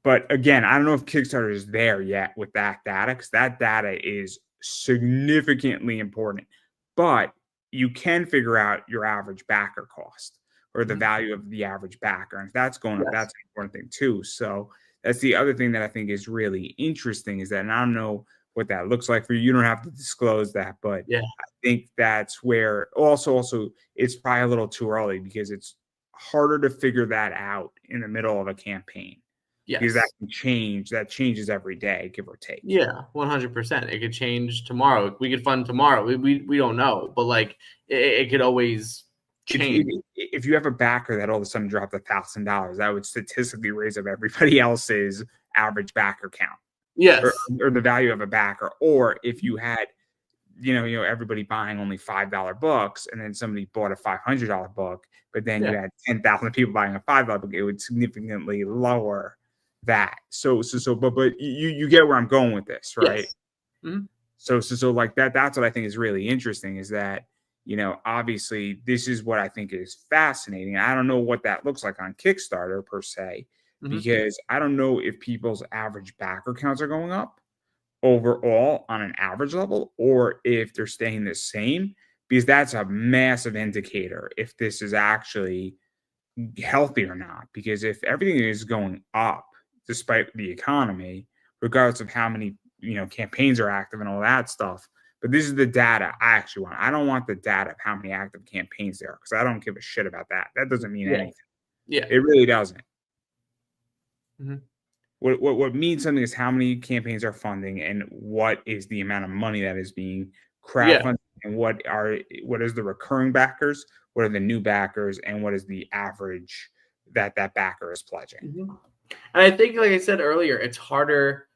[SPEAKER 1] But again, I don't know if Kickstarter is there yet with that data, because that data is significantly important. But you can figure out your average backer cost or the
[SPEAKER 2] Mhm.
[SPEAKER 1] value of the average backer. And if that's going up,
[SPEAKER 2] Yes.
[SPEAKER 1] that's an important thing too. So that's the other thing that I think is really interesting, is that, and I don't know what that looks like for you. You don't have to disclose that, but
[SPEAKER 2] Yeah.
[SPEAKER 1] I think that's where also it's probably a little too early because it's harder to figure that out in the middle of a campaign, because that
[SPEAKER 2] Yes.
[SPEAKER 1] can change. That changes every day, give or take.
[SPEAKER 2] Yeah, 100%. It could change tomorrow. We could fund tomorrow. We don't know, but like it could always
[SPEAKER 1] If,
[SPEAKER 2] change.
[SPEAKER 1] if if you have a backer that all of a sudden dropped $1,000, that would statistically raise up everybody else's average backer count, or
[SPEAKER 2] Yes.
[SPEAKER 1] or the value of a backer. Or if you had, everybody buying only $5 books, and then somebody bought a $500 book, but then you
[SPEAKER 2] Yeah.
[SPEAKER 1] had 10,000 people buying a $5 book, it would significantly lower that. But you get where I'm going with this, right?
[SPEAKER 2] Yes. Mhm.
[SPEAKER 1] So like that's what I think is really interesting, is that, obviously this is what I think is fascinating. I don't know what that looks like on Kickstarter per se,
[SPEAKER 2] Mhm.
[SPEAKER 1] because I don't know if people's average backer counts are going up overall on an average level, or if they're staying the same. because that's a massive indicator if this is actually healthy or not. Because if everything is going up despite the economy, regardless of how many campaigns are active and all that stuff, but this is the data I actually want. I don't want the data of how many active campaigns there are, because I don't give a shit about that. That doesn't mean anything.
[SPEAKER 2] Yeah.
[SPEAKER 1] It really doesn't.
[SPEAKER 2] Mm-hmm.
[SPEAKER 1] What means something is how many campaigns are funding, and what is the amount of money that is being crowdfunded, and what is the recurring backers, what are the new backers, and what is the average that backer is pledging.
[SPEAKER 2] Mm-hmm. And I think, like I said earlier, it's harder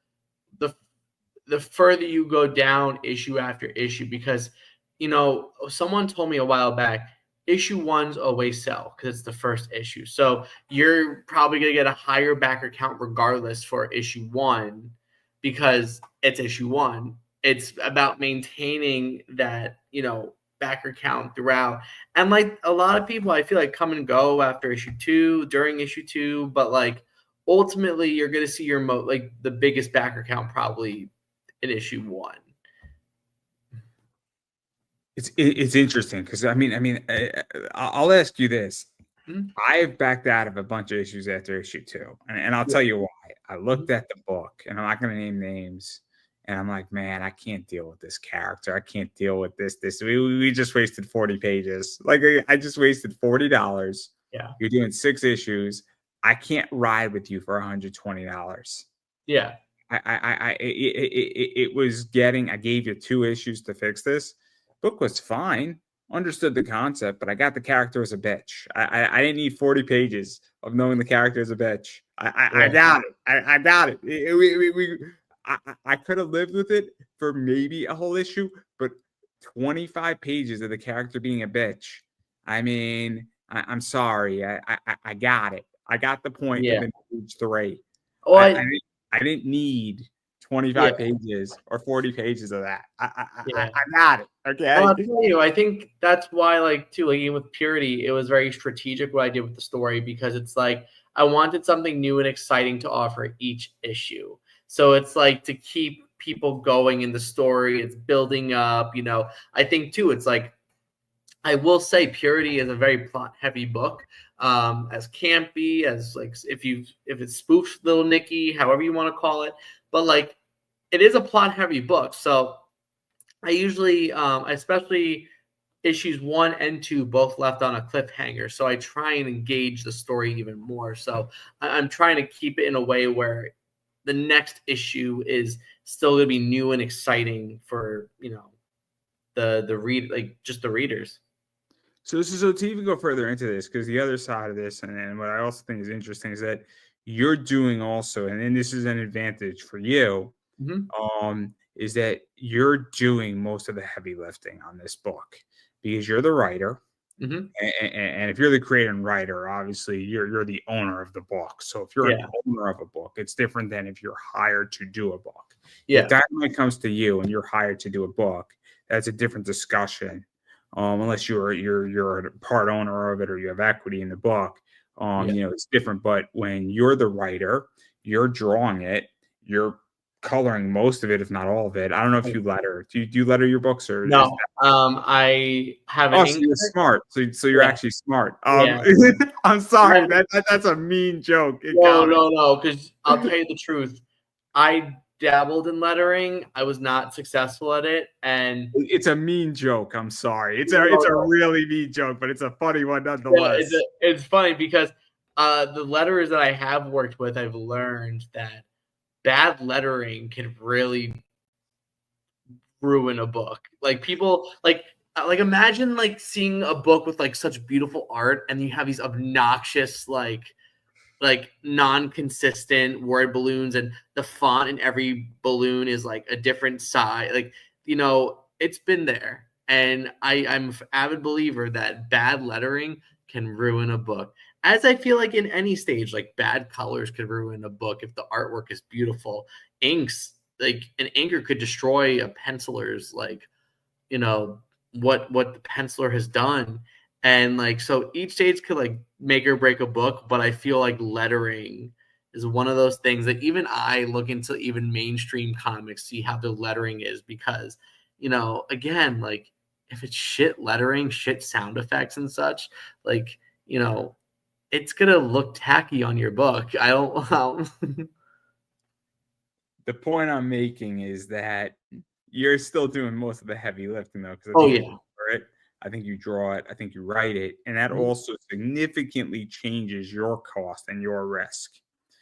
[SPEAKER 2] the further you go down issue after issue, because someone told me a while back, issue 1's always sell because it's the first issue. So you're probably going to get a higher backer count regardless for issue 1 because it's issue 1. It's about maintaining that, backer count throughout. And like a lot of people, I feel like come and go after issue 2, during issue 2, but like ultimately you're going to see your the biggest backer count probably in issue 1.
[SPEAKER 1] It's interesting because I'll ask you this.
[SPEAKER 2] Mm-hmm.
[SPEAKER 1] I've backed out of a bunch of issues after issue 2, and I'll tell you why. I looked at the book, and I'm not going to name names, and I'm like, man, I can't deal with this character. I can't deal with this. We just wasted 40 pages. Like, I just wasted $40.
[SPEAKER 2] Yeah,
[SPEAKER 1] you're doing 6 issues. I can't ride with you for $120.
[SPEAKER 2] Yeah,
[SPEAKER 1] it was getting. I gave you 2 issues to fix this. Book was fine. Understood the concept, but I got the character as a bitch. I didn't need 40 pages of knowing the character as a bitch. I got it. I got it. I could have lived with it for maybe a whole issue, but 25 pages of the character being a bitch. I mean, I'm sorry. I got it. I got the point within page 3.
[SPEAKER 2] Oh,
[SPEAKER 1] I didn't need 25 pages or 40 pages of that. I got it. Okay.
[SPEAKER 2] Well, I'll tell you, I think that's why, even with Purity, it was very strategic what I did with the story, because it's like I wanted something new and exciting to offer each issue. So it's like to keep people going in the story, it's building up, I think too, it's like, I will say Purity is a very plot heavy book, as campy as if it's spoofs Little Nicky, however you want to call it, but like it is a plot heavy book. So I usually, especially issues 1 and 2, both left on a cliffhanger. So I try and engage the story even more. So I'm trying to keep it in a way where the next issue is still going to be new and exciting for, the read, just the readers.
[SPEAKER 1] So to even go further into this, because the other side of this, and what I also think is interesting, is that you're doing also, and then this is an advantage for you, is that you're doing most of the heavy lifting on this book because you're the writer. And if you're the creator and writer, obviously you're the owner of the book. So if you're an owner of a book, it's different than if you're hired to do a book. If Dynamite comes to you and you're hired to do a book, that's a different discussion. Unless you're a part owner of it or you have equity in the book, it's different. But when you're the writer, you're drawing it, you're coloring most of it, if not all of it. I don't know if you letter. Do you letter your books or
[SPEAKER 2] no? I have an.
[SPEAKER 1] Oh, so you're smart. So you're actually smart. I'm sorry. That's a mean joke.
[SPEAKER 2] No. Because I'll tell you the truth. I dabbled in lettering. I was not successful at it, and
[SPEAKER 1] it's a mean joke. I'm sorry. It's a really mean joke, but it's a funny one nonetheless.
[SPEAKER 2] Yeah, it's funny because the letterers that I have worked with, I've learned that bad lettering can really ruin a book. Like people like imagine seeing a book with such beautiful art and you have these obnoxious non-consistent word balloons, and the font in every balloon is a different size. It's been there, and I'm an avid believer that bad lettering can ruin a book. As I feel in any stage, bad colors could ruin a book if the artwork is beautiful. Inks, an inker could destroy a penciler's what the penciler has done. And so each stage could make or break a book, but I feel lettering is one of those things that even I look into even mainstream comics, see how the lettering is, because again, if it's shit lettering, shit sound effects and such, like, it's gonna look tacky on your book. I don't.
[SPEAKER 1] The point I'm making is that you're still doing most of the heavy lifting, though, because at
[SPEAKER 2] Oh
[SPEAKER 1] the end
[SPEAKER 2] yeah.
[SPEAKER 1] you draw it, I think you draw it, I think you write it, and that
[SPEAKER 2] Mhm.
[SPEAKER 1] also significantly changes your cost and your risk.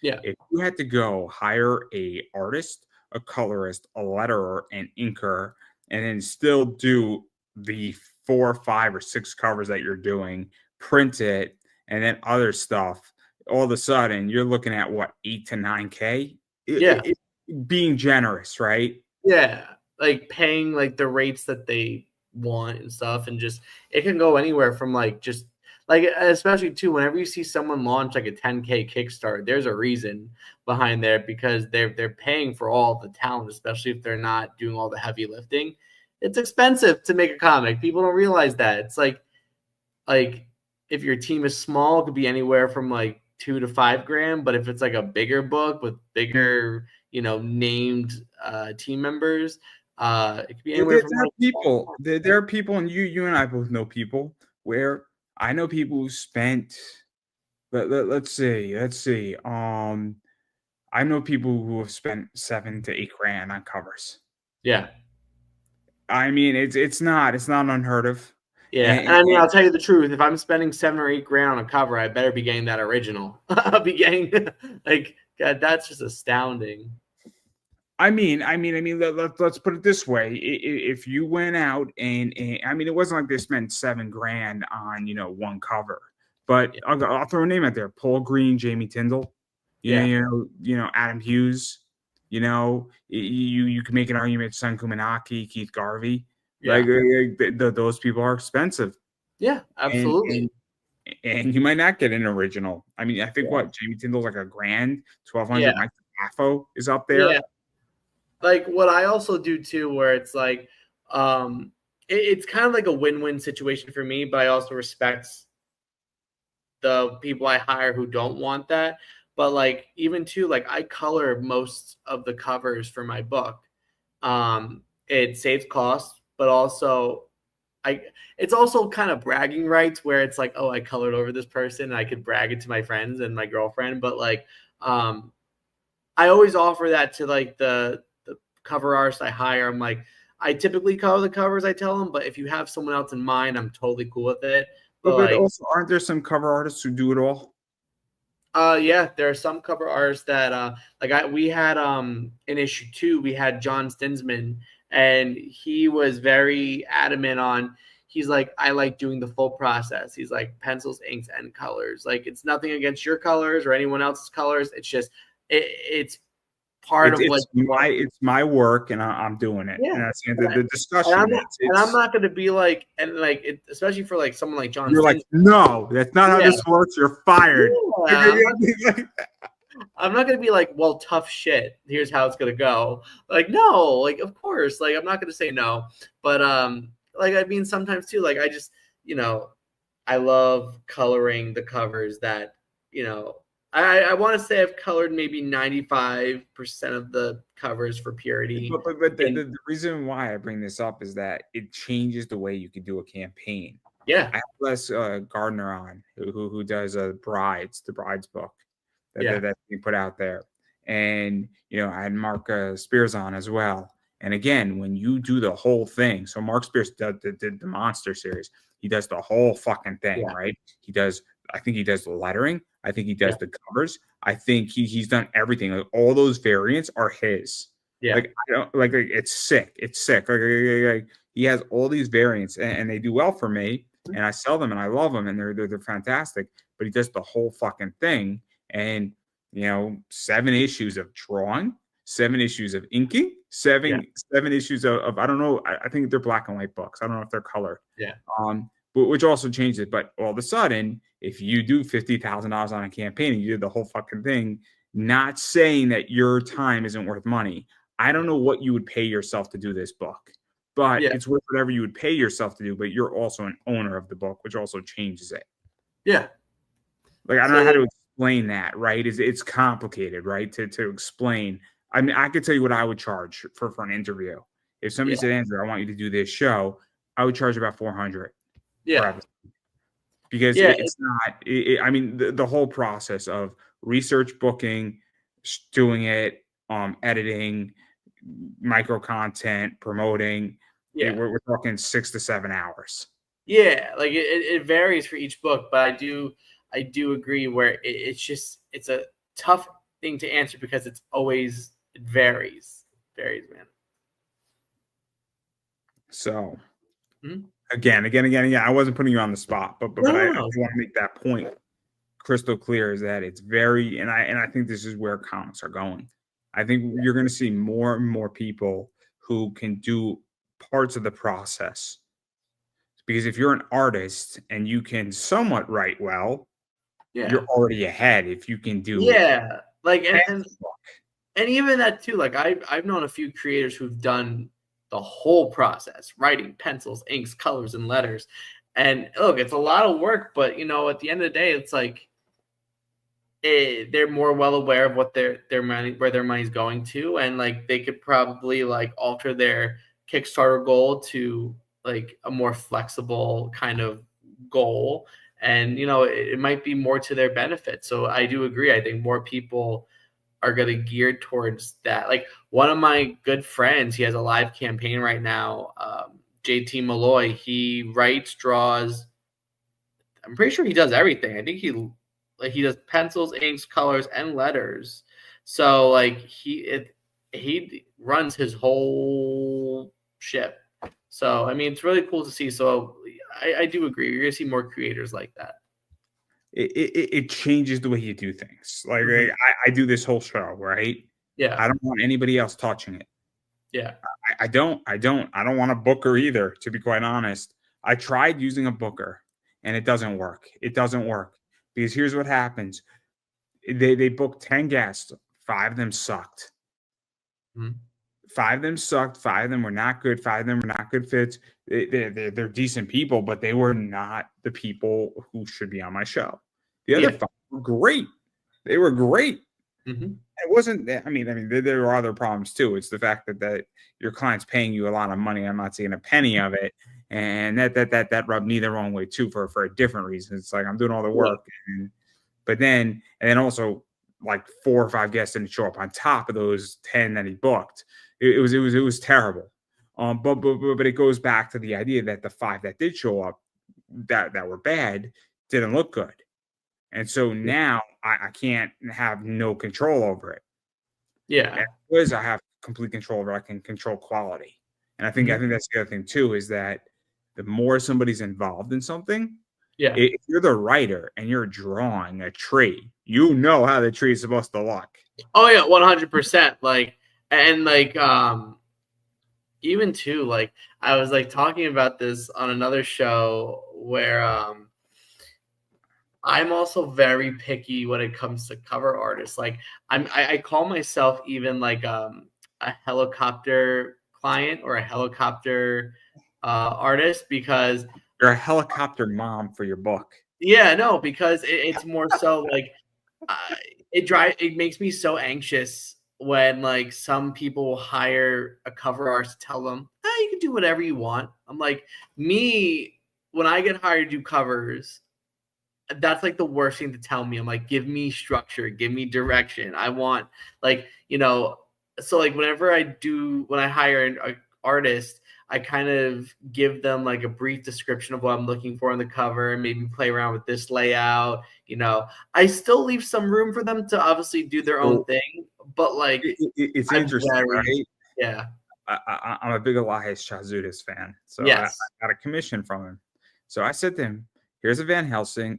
[SPEAKER 2] Yeah.
[SPEAKER 1] If you had to go hire a artist, a colorist, a letterer, an inker, and then still do the 4, 5, or 6 covers that you're doing, print it, and then other stuff, all of a sudden you're looking at what, 8 to 9K?
[SPEAKER 2] Yeah.
[SPEAKER 1] Being generous, right?
[SPEAKER 2] Yeah. Like paying like the rates that they want and stuff, and just it can go anywhere from like just like, especially too, whenever you see someone launch like a 10K Kickstarter, there's a reason behind there, because they're paying for all the talent, especially if they're not doing all the heavy lifting. It's expensive to make a comic. People don't realize that. It's like if your team is small, it could be anywhere from like 2 to 5 grand. But if it's like a bigger book with bigger, named team members, it could be
[SPEAKER 1] There,
[SPEAKER 2] anywhere
[SPEAKER 1] there
[SPEAKER 2] from
[SPEAKER 1] there are
[SPEAKER 2] like
[SPEAKER 1] people. There are people, and you and I both know people where I know people who spent. Let's see. I know people who have spent 7 to 8 grand on covers.
[SPEAKER 2] yeah.
[SPEAKER 1] I mean, it's not unheard of.
[SPEAKER 2] Yeah, and
[SPEAKER 1] And,
[SPEAKER 2] I mean, I'll tell you the truth. If I'm spending 7 or 8 grand on a cover, I better be getting that original. I'll be getting like, God, that's just astounding.
[SPEAKER 1] let's put it this way: if you went out and I mean, it wasn't like they spent 7 grand on one cover, but
[SPEAKER 2] Yeah,
[SPEAKER 1] I'll throw a name out there: Paul Green, Jamie Tyndall,
[SPEAKER 2] yeah,
[SPEAKER 1] Adam Hughes. You can make an argument: Sun Kumanaki, Keith Garvey.
[SPEAKER 2] yeah,
[SPEAKER 1] Those people are expensive,
[SPEAKER 2] yeah,
[SPEAKER 1] and
[SPEAKER 2] absolutely.
[SPEAKER 1] and and you might not get an original. I mean, I think
[SPEAKER 2] Yeah,
[SPEAKER 1] what Jamie Tyndall's like a grand,
[SPEAKER 2] yeah,
[SPEAKER 1] 1,200. Mike Raffo is up
[SPEAKER 2] yeah.
[SPEAKER 1] there.
[SPEAKER 2] Like what I also do too, where it's like, it's kind of like a win-win situation for me, but I also respect the people I hire who don't want that. But like even too, like I color most of the covers for my book. It saves costs, but also I it's also kind of bragging rights where it's like, oh, I colored over this person and I could brag it to my friends and my girlfriend. But like I always offer that to like the cover artists I hire. I'm like, I typically color the covers, I tell them, but if you have someone else in mind, I'm totally cool with it. But
[SPEAKER 1] But
[SPEAKER 2] like,
[SPEAKER 1] also, aren't there some cover artists who do it all?
[SPEAKER 2] yeah, there are some cover artists that we had in issue 2, we had John Stinsman, and he was very adamant on, he's like, I like doing the full process. He's like, pencils, inks, and colors. Like, it's nothing against your colors or anyone else's colors. It's just it's part
[SPEAKER 1] It's
[SPEAKER 2] of what
[SPEAKER 1] it's my it's my work, and I'm doing it,
[SPEAKER 2] yeah.
[SPEAKER 1] and that's
[SPEAKER 2] And,
[SPEAKER 1] the
[SPEAKER 2] and I'm
[SPEAKER 1] discussion.
[SPEAKER 2] not, and I'm not going to be like, and like, especially for like someone like John
[SPEAKER 1] You're like,
[SPEAKER 2] Stinsman.
[SPEAKER 1] no, that's not how
[SPEAKER 2] Yeah,
[SPEAKER 1] this works. You're fired.
[SPEAKER 2] yeah. I'm not gonna be like, well, tough shit. Here's how it's gonna go. Like, no, like, of course, like, I'm not gonna say no. But like, I mean, sometimes too, like, I just, you know, I love coloring the covers that, you know, I want to say I've colored maybe 95% of the covers for Purity.
[SPEAKER 1] But the,
[SPEAKER 2] And
[SPEAKER 1] the, the reason why I bring this up is that it changes the way you could do a campaign.
[SPEAKER 2] yeah,
[SPEAKER 1] I have Les Gardner on who does the brides book
[SPEAKER 2] yeah,
[SPEAKER 1] that's being put out there, and I had Mark Spears on as well. And again, when you do the whole thing, so Mark Spears did the monster series. He does the whole fucking thing,
[SPEAKER 2] yeah,
[SPEAKER 1] right? I think he does the lettering. I think he
[SPEAKER 2] yeah,
[SPEAKER 1] does the covers. I think he's done everything. Like, all those variants are his.
[SPEAKER 2] yeah,
[SPEAKER 1] Like, I don't like it's sick. It's sick. Like, he has all these variants, and they do well for me, and I sell them, and I love them, and they're fantastic. But he does the whole fucking thing, and 7 issues of drawing, 7 issues of inking,
[SPEAKER 2] yeah,
[SPEAKER 1] seven issues of I don't know. I think they're black and white books. I don't know if they're color.
[SPEAKER 2] yeah,
[SPEAKER 1] But which also changes it. But all of a sudden, if you do $50,000 on a campaign and you did the whole fucking thing, not saying that your time isn't worth money. I don't know what you would pay yourself to do this book, but
[SPEAKER 2] yeah,
[SPEAKER 1] it's worth whatever you would pay yourself to do. But you're also an owner of the book, which also changes it.
[SPEAKER 2] yeah.
[SPEAKER 1] Like, I don't know how
[SPEAKER 2] So
[SPEAKER 1] to explain that, right? It's complicated, right? To explain. I mean, I could tell you what I would charge for an interview. If somebody
[SPEAKER 2] yeah,
[SPEAKER 1] said, Andrew, I want you to do this show, I would charge about $400 per
[SPEAKER 2] Yeah.
[SPEAKER 1] episode. Because
[SPEAKER 2] Yeah.
[SPEAKER 1] it's not, I mean, the whole process of research, booking, doing it, editing, micro content, promoting,
[SPEAKER 2] Yeah.
[SPEAKER 1] we're talking 6 to 7 hours.
[SPEAKER 2] Yeah. Like it varies for each book, but I do agree where it's a tough thing to answer because it varies. It varies, man.
[SPEAKER 1] So
[SPEAKER 2] Mhm.
[SPEAKER 1] again, I wasn't putting you on the spot, but I
[SPEAKER 2] No.
[SPEAKER 1] want to make that point crystal clear, is that it's very, and I think this is where comics are going. I think you're going to see more and more people who can do parts of the process, because if you're an artist and you can somewhat write well,
[SPEAKER 2] Yeah.
[SPEAKER 1] you're already ahead. If you can do
[SPEAKER 2] Yeah. Like
[SPEAKER 1] half
[SPEAKER 2] and
[SPEAKER 1] the book.
[SPEAKER 2] and even that too, like I've known a few creators who've done the whole process, writing, pencils, inks, colors, and letters. And look, it's a lot of work, but at the end of the day, it's like they're more well aware of what their money, where their money's going to, and like they could probably like alter their Kickstarter goal to like a more flexible kind of goal, and it might be more to their benefit. So I do agree. I think more people are going to gear towards that. Like one of my good friends, he has a live campaign right now. JT Malloy, he writes, draws. I'm pretty sure he does everything. I think he does pencils, inks, colors, and letters. So like he runs his whole ship. So I mean, it's really cool to see. So I do agree. You're gonna see more creators like that.
[SPEAKER 1] It changes the way you do things. Like
[SPEAKER 2] Mhm.
[SPEAKER 1] I do this whole show, right?
[SPEAKER 2] Yeah.
[SPEAKER 1] I don't want anybody else touching it.
[SPEAKER 2] Yeah.
[SPEAKER 1] I don't want a booker either, to be quite honest. I tried using a booker and it doesn't work. It doesn't work because here's what happens. They booked 10 guests, 5 of them sucked.
[SPEAKER 2] Mhm.
[SPEAKER 1] 5 of them sucked, 5 of them were not good, 5 of them were not good fits. They're decent people, but they were not the people who should be on my show. The other
[SPEAKER 2] Yeah.
[SPEAKER 1] 5 were great. They were great.
[SPEAKER 2] Mhm.
[SPEAKER 1] It wasn't. I mean, there are other problems too. It's the fact that your client's paying you a lot of money. I'm not seeing a penny of it, and that rubbed me the wrong way too for a different reason. It's like I'm doing all the
[SPEAKER 2] Yeah.
[SPEAKER 1] work, but then also like 4 or 5 guests didn't show up on top of those 10 that he booked. It was terrible. But it goes back to the idea that the 5 that did show up that were bad didn't look good. And so now I can't have no control over it.
[SPEAKER 2] Yeah.
[SPEAKER 1] And because I have complete control over it, I can control quality. And I
[SPEAKER 2] Mhm.
[SPEAKER 1] think that's the other thing too, is that the more somebody's involved in something,
[SPEAKER 2] Yeah.
[SPEAKER 1] if you're the writer and you're drawing a tree, you know how the tree is supposed to look.
[SPEAKER 2] Oh yeah, 100%. Like and like even too, like I was like talking about this on another show where I'm also very picky when it comes to cover artists. Like I call myself even like a helicopter client or a helicopter artist because
[SPEAKER 1] You're a helicopter mom for your book.
[SPEAKER 2] yeah, no, because it's more so like uh, it makes me so anxious when like some people will hire a cover artist to tell them, you can do whatever you want. I'm like, me, when I get hired to do covers, that's like the worst thing to tell me. I'm like, give me structure, give me direction. I want like, so like when I hire an artist, I kind of give them like a brief description of what I'm looking for on the cover and maybe play around with this layout. I still leave some room for them to obviously do their own
[SPEAKER 1] So
[SPEAKER 2] thing, but like
[SPEAKER 1] it's
[SPEAKER 2] I'm
[SPEAKER 1] interesting,
[SPEAKER 2] very,
[SPEAKER 1] right?
[SPEAKER 2] yeah.
[SPEAKER 1] I'm a big Elias Chazoudis fan, so I
[SPEAKER 2] Yes.
[SPEAKER 1] got a commission from him. So I said to him, "Here's a Van Helsing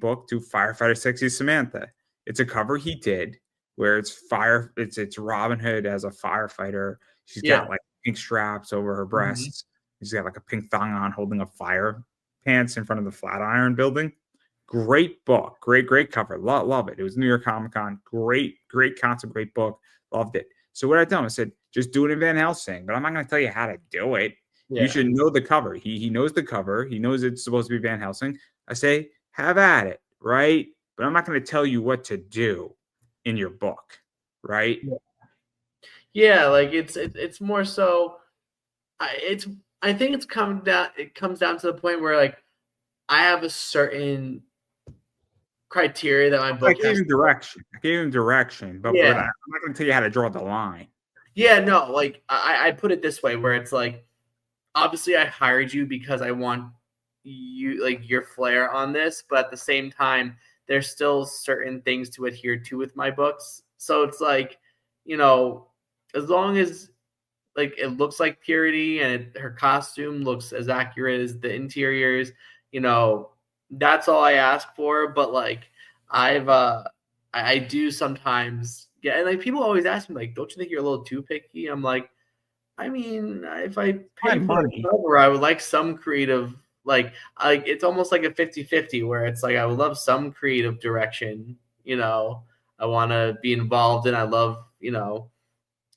[SPEAKER 1] book to Firefighter Sexy Samantha. It's a cover he did where it's Robin Hood as a firefighter. She's
[SPEAKER 2] Yeah.
[SPEAKER 1] got like pink straps over her
[SPEAKER 2] Mhm.
[SPEAKER 1] breasts. She's got like a pink thong on, holding a fire pants in front of the Flatiron Building. Great book, great cover. Love it. It was New York Comic Con. Great concept, great book. Loved it. So what I told him, I said, just do it in Van Helsing, but I'm not going to tell you how to do it. You
[SPEAKER 2] Yeah.
[SPEAKER 1] should know the cover. He knows the cover. He knows it's supposed to be Van Helsing. I say, have at it, right? But I'm not going to tell you what to do in your book, right?
[SPEAKER 2] Yeah, like it's more so it's I think it comes down to the point where like I have a certain criteria that my
[SPEAKER 1] I
[SPEAKER 2] book
[SPEAKER 1] gave
[SPEAKER 2] has.
[SPEAKER 1] him direction. I gave him direction, but
[SPEAKER 2] Yeah.
[SPEAKER 1] I'm not going to tell you how to draw the line.
[SPEAKER 2] Yeah, no, like I put it this way where it's like obviously I hired you because I want you like your flair on this, but at the same time, there's still certain things to adhere to with my books. So it's like, you know, as long as like it looks like purity and her costume looks as accurate as the interiors, you know, that's all I ask for. But like I've I do sometimes get, and like people always ask me like, don't you think you're a little too picky? I'm like, I mean, if I
[SPEAKER 1] My
[SPEAKER 2] pay for
[SPEAKER 1] money.
[SPEAKER 2] a cover, I would like some creative, like it's almost like a 50-50 where it's like I would love some creative direction, you know. I want to be involved and I love, you know,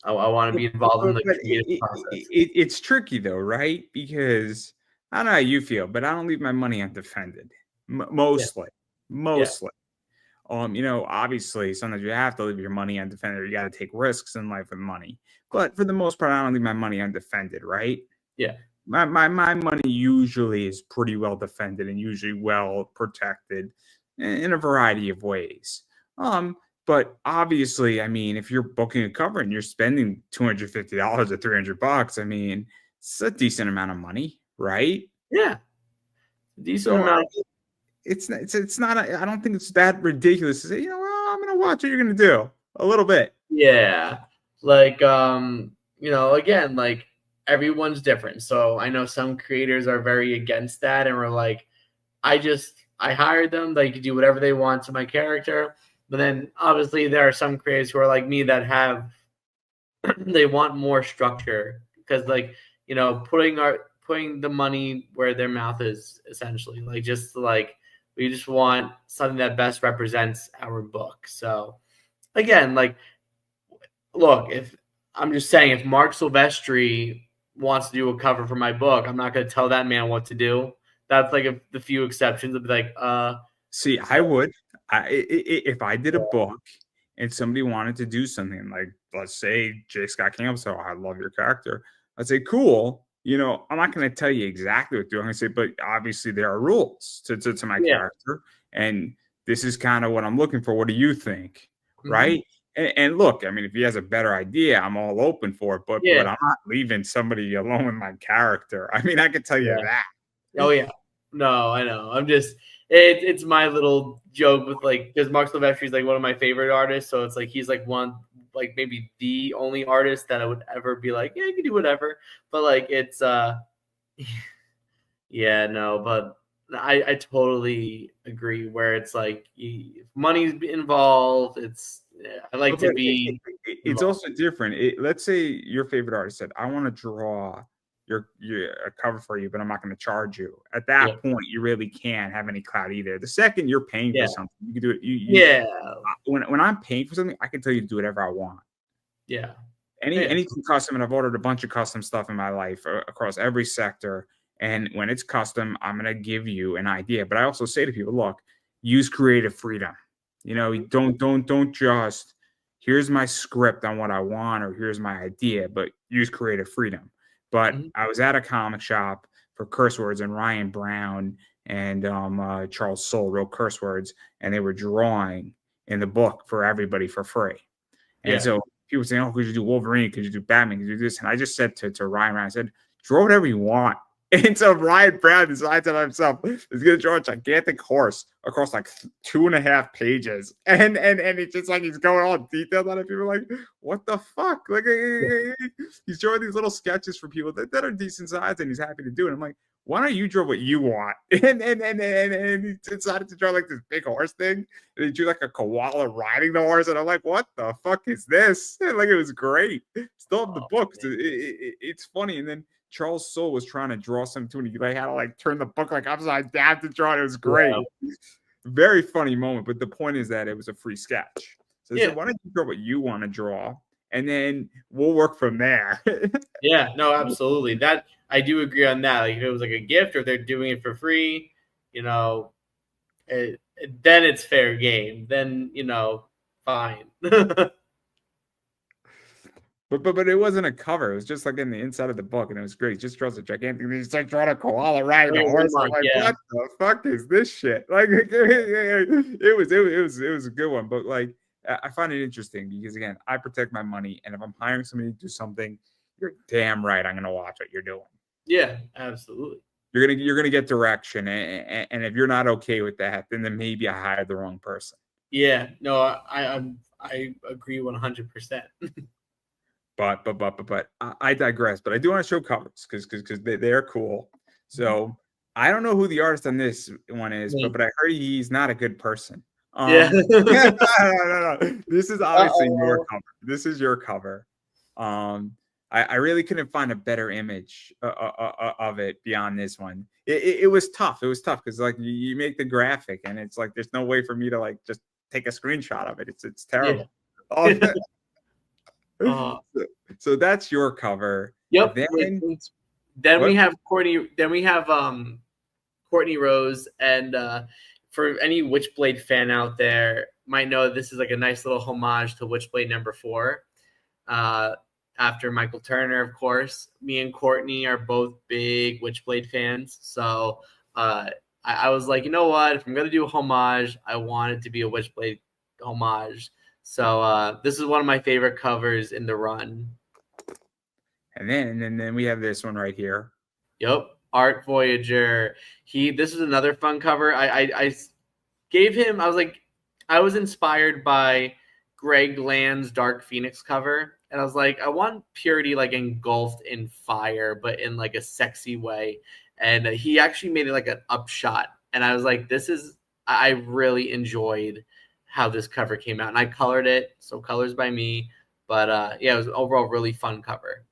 [SPEAKER 2] I want to be involved in the
[SPEAKER 1] But
[SPEAKER 2] creative process.
[SPEAKER 1] it's tricky though, right? Because I don't know how you feel, but I don't leave my money undefended.
[SPEAKER 2] Yeah,
[SPEAKER 1] Mostly,
[SPEAKER 2] yeah,
[SPEAKER 1] mostly. Obviously, sometimes you have to leave your money undefended. Or you got to take risks in life with money. But for the most part, I don't leave my money undefended, right?
[SPEAKER 2] yeah,
[SPEAKER 1] My money usually is pretty well defended and usually well protected in a variety of ways. Um, but obviously, I mean, if you're booking a cover and you're spending $250 or $300, I mean, it's a decent amount of money, right?
[SPEAKER 2] yeah. Decent
[SPEAKER 1] So
[SPEAKER 2] amount.
[SPEAKER 1] it's not. I don't think it's that ridiculous to say, well, I'm gonna watch what you're gonna do a little bit.
[SPEAKER 2] Yeah. Like you know, again, like everyone's different. So I know some creators are very against that and we're like, I hired them, they could do whatever they want to my character. But then obviously there are some creators who are like me that have they want more structure because like, you know, putting the money where their mouth is essentially. Like just like we just want something that best represents our book. So again, like look, if I'm just saying, if Mark Silvestri wants to do a cover for my book, I'm not going to tell that man what to do. That's like the few exceptions. I'd be like,
[SPEAKER 1] See, I would. If I did a book and somebody wanted to do something like, let's say, J. Scott Campbell, so I love your character. I'd say, cool. I'm not going to tell you exactly what to do. I'm going to say, but obviously there are rules to my
[SPEAKER 2] yeah,
[SPEAKER 1] character, and this is kind of what I'm looking for. What do you think?
[SPEAKER 2] hmm
[SPEAKER 1] Right? And look, I mean, if he has a better idea, I'm all open for it. But
[SPEAKER 2] yeah,
[SPEAKER 1] I'm not leaving somebody alone with my character. I mean, I can tell you
[SPEAKER 2] yeah.
[SPEAKER 1] that.
[SPEAKER 2] Oh yeah. No, I know. I'm just it's my little joke with like because Mark Silvestri is like one of my favorite artists, so it's like he's like one like maybe the only artist that I would ever be like, yeah, you can do whatever. But like it's yeah, no, but I totally agree where it's like if money's involved, it's yeah, I like
[SPEAKER 1] But
[SPEAKER 2] to be
[SPEAKER 1] it's
[SPEAKER 2] involved.
[SPEAKER 1] also different. Let's say your favorite artist said, "I want to draw your a cover for you, but I'm not going to charge you." At
[SPEAKER 2] Yeah,
[SPEAKER 1] that point, you really can't have any clout either. The second you're paying for
[SPEAKER 2] yeah,
[SPEAKER 1] something, you can do it.
[SPEAKER 2] yeah,
[SPEAKER 1] When I'm paying for something, I can tell you to do whatever I want.
[SPEAKER 2] yeah, yeah,
[SPEAKER 1] Anything custom, and I've ordered a bunch of custom stuff in my life across every sector. And when it's custom, I'm gonna give you an idea. But I also say to people, look, use creative freedom. Don't just here's my script on what I want or here's my idea, but use creative freedom. But
[SPEAKER 2] mhm,
[SPEAKER 1] I was at a comic shop for curse words, and Ryan Brown and Charles Soule wrote curse words, and they were drawing in the book for everybody for free. And
[SPEAKER 2] yeah,
[SPEAKER 1] so people saying, "Oh, could you do Wolverine? Could you do Batman? Could you do this?" And I just said to Ryan, I said, "Draw whatever you want." And so Ryan Brown decides on himself is going to draw a gigantic horse across like 2.5 pages, and it's just like he's going all detailed on it. People are like, "What the fuck?" Like
[SPEAKER 2] yeah,
[SPEAKER 1] he's drawing these little sketches for people that are decent size, and he's happy to do it. I'm like, why don't you draw what you want? And he decided to draw like this big horse thing. And he drew like a koala riding the horse, and I'm like, what the fuck is this? And like it was great. Still have the
[SPEAKER 2] oh,
[SPEAKER 1] book.
[SPEAKER 2] man,
[SPEAKER 1] It's funny. And then Charles Soule was trying to draw something too, and he like had to like turn the book like upside down to draw it. It was
[SPEAKER 2] yeah,
[SPEAKER 1] great. Very funny moment. But the point is that it was a free sketch. So I
[SPEAKER 2] yeah.
[SPEAKER 1] said, why don't you draw what you want to draw? And then we'll work from there.
[SPEAKER 2] Yeah, no, absolutely. That I do agree on that. Like if it was like a gift or they're doing it for free, you know, then it's fair game. Then, you know, fine.
[SPEAKER 1] But it wasn't a cover. It was just like in the inside of the book, and it was great. He just draws a gigantic. He's like trying to koala riding a horse. I'm like,
[SPEAKER 2] Yeah.
[SPEAKER 1] what the fuck is this shit? Like, it was a good one. But like, I find it interesting because again, I protect my money, and if I'm hiring somebody to do something, you're damn right I'm gonna watch what you're doing.
[SPEAKER 2] Yeah, absolutely.
[SPEAKER 1] You're gonna get direction, and if you're not okay with that, then maybe I hired the wrong person.
[SPEAKER 2] Yeah, no, I agree 100%.
[SPEAKER 1] But I digress. But I do want to show covers because they're cool. So I don't know who the artist on this one is, but I heard he's not a good person.
[SPEAKER 2] Yeah.
[SPEAKER 1] No. This is obviously your
[SPEAKER 2] Uh-oh.
[SPEAKER 1] cover. This is your cover. I really couldn't find a better image of it beyond this one. It was tough. It was tough because like you make the graphic and it's like there's no way for me to like just take a screenshot of it. It's terrible.
[SPEAKER 2] Yeah.
[SPEAKER 1] So that's your cover.
[SPEAKER 2] Yep.
[SPEAKER 1] Then
[SPEAKER 2] we have Courtney. Then we have Courtney Rose, and for any Witchblade fan out there, might know this is like a nice little homage to Witchblade #4. After Michael Turner, of course. Me and Courtney are both big Witchblade fans, so I was like, you know what? If I'm gonna do a homage, I want it to be a Witchblade homage. So this is one of my favorite covers in the run.
[SPEAKER 1] And then we have this one right here.
[SPEAKER 2] Yep, Art Voyager. This is another fun cover. I gave him. I was inspired by Greg Land's Dark Phoenix cover, and I was like, I want Purity like engulfed in fire, but in like a sexy way. And he actually made it like an upshot, and I was like, I really enjoyed how this cover came out, and I colored it, so colors by me. But yeah, it was an overall really fun cover.